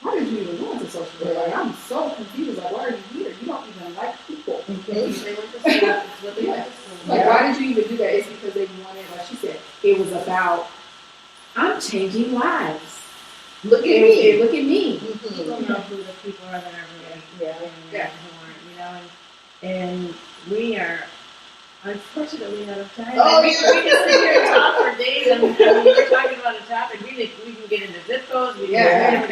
why did you even go into social work? Like, I'm so confused. Like, why are you here? You don't even like people. They went to school. That's what they went to school. Like, why did you even do that? It's because they wanted, like she said, it was about, I'm changing lives. Look at me. Look at me. You don't know who the people are that are really who aren't, you know, and we are unfortunately out of time. Oh, we can sit here and talk for days. I mean, we're talking about a topic. We can get into zip codes. We haven't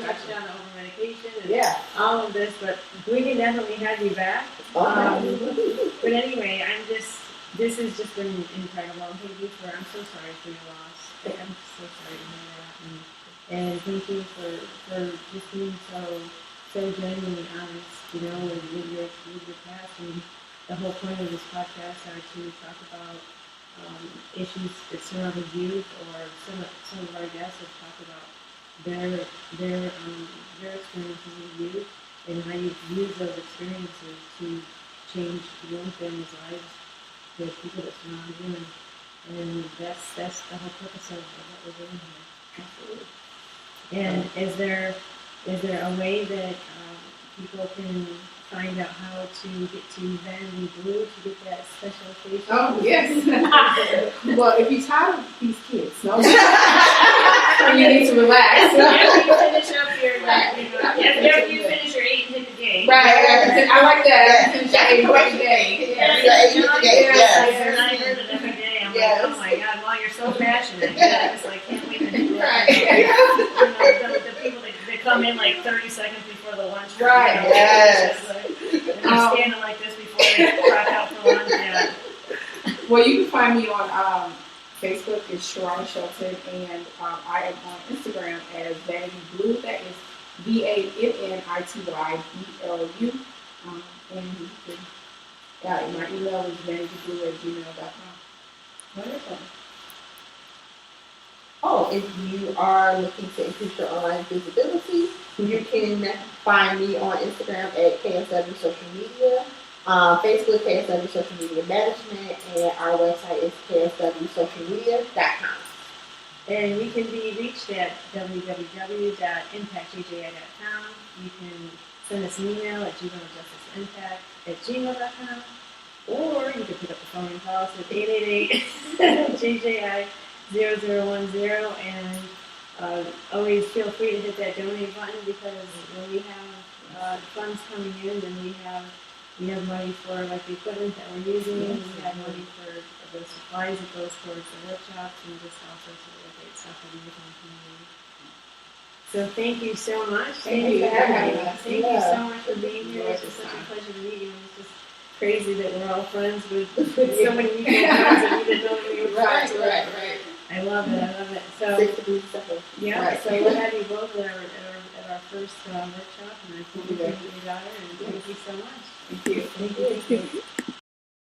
touched on over medication and all of this, but we can definitely have you back. But anyway, this has just been incredible. And thank you I'm so sorry for your loss. I'm so sorry to hear that. And thank you for just being so genuinely honest, you know, with your past. And the whole point of this podcast are to talk about issues that surround youth, or some of our guests have talked about their experiences with youth and how you use those experiences to change your own family's lives, the people that surround you, and that's the whole purpose of what we're doing here. Absolutely. And is there a way that people can find out how to get to Vannity Blue to get that special occasion? Oh, yes. Well, if you're tired of these kids, no, you need to relax. After you finish up your, after you finish your 8 and hit the game. Right. I like that. That's the correct day. I heard it every day. I'm like, oh my God, wow, you're so passionate. I just like can't wait to do that. The people that come in like 30 seconds before the lunch. Right. You know, Yes. and they're standing like this before they crack out for lunch. Yeah. Well, you can find me on Facebook is Sharonna Shelton, and I am on Instagram as Vannity Blue. That is VANNITYBLU. And you can, my email is vanityblue@gmail.com. Wonderful. Oh, if you are looking to increase your online visibility, you can find me on Instagram at KSW Social Media, Facebook KSW Social Media Management, and our website is kswsocialmedia.com. And we can be reached at www.impactjji.com. You can send us an email at juvenilejusticeimpact@gmail.com, or you can pick up the phone and call us at 888-JJI-0010, and always feel free to hit that donate button, because when we have funds coming in, then we have money for like the equipment that we're using, and we have money for the supplies that goes towards the workshops and just all sorts of really great stuff that we do in the community. So thank you so much. Thank you for having us. Thank you so much for being here. It's just such a pleasure to meet you. It's just crazy that we're all friends with so many people that we didn't know that we were friends with. Right. I love it. So, 67. yeah, Right. so we'll have you both at our first workshop, and I think you'll be your daughter, and thank you so much. Thank you.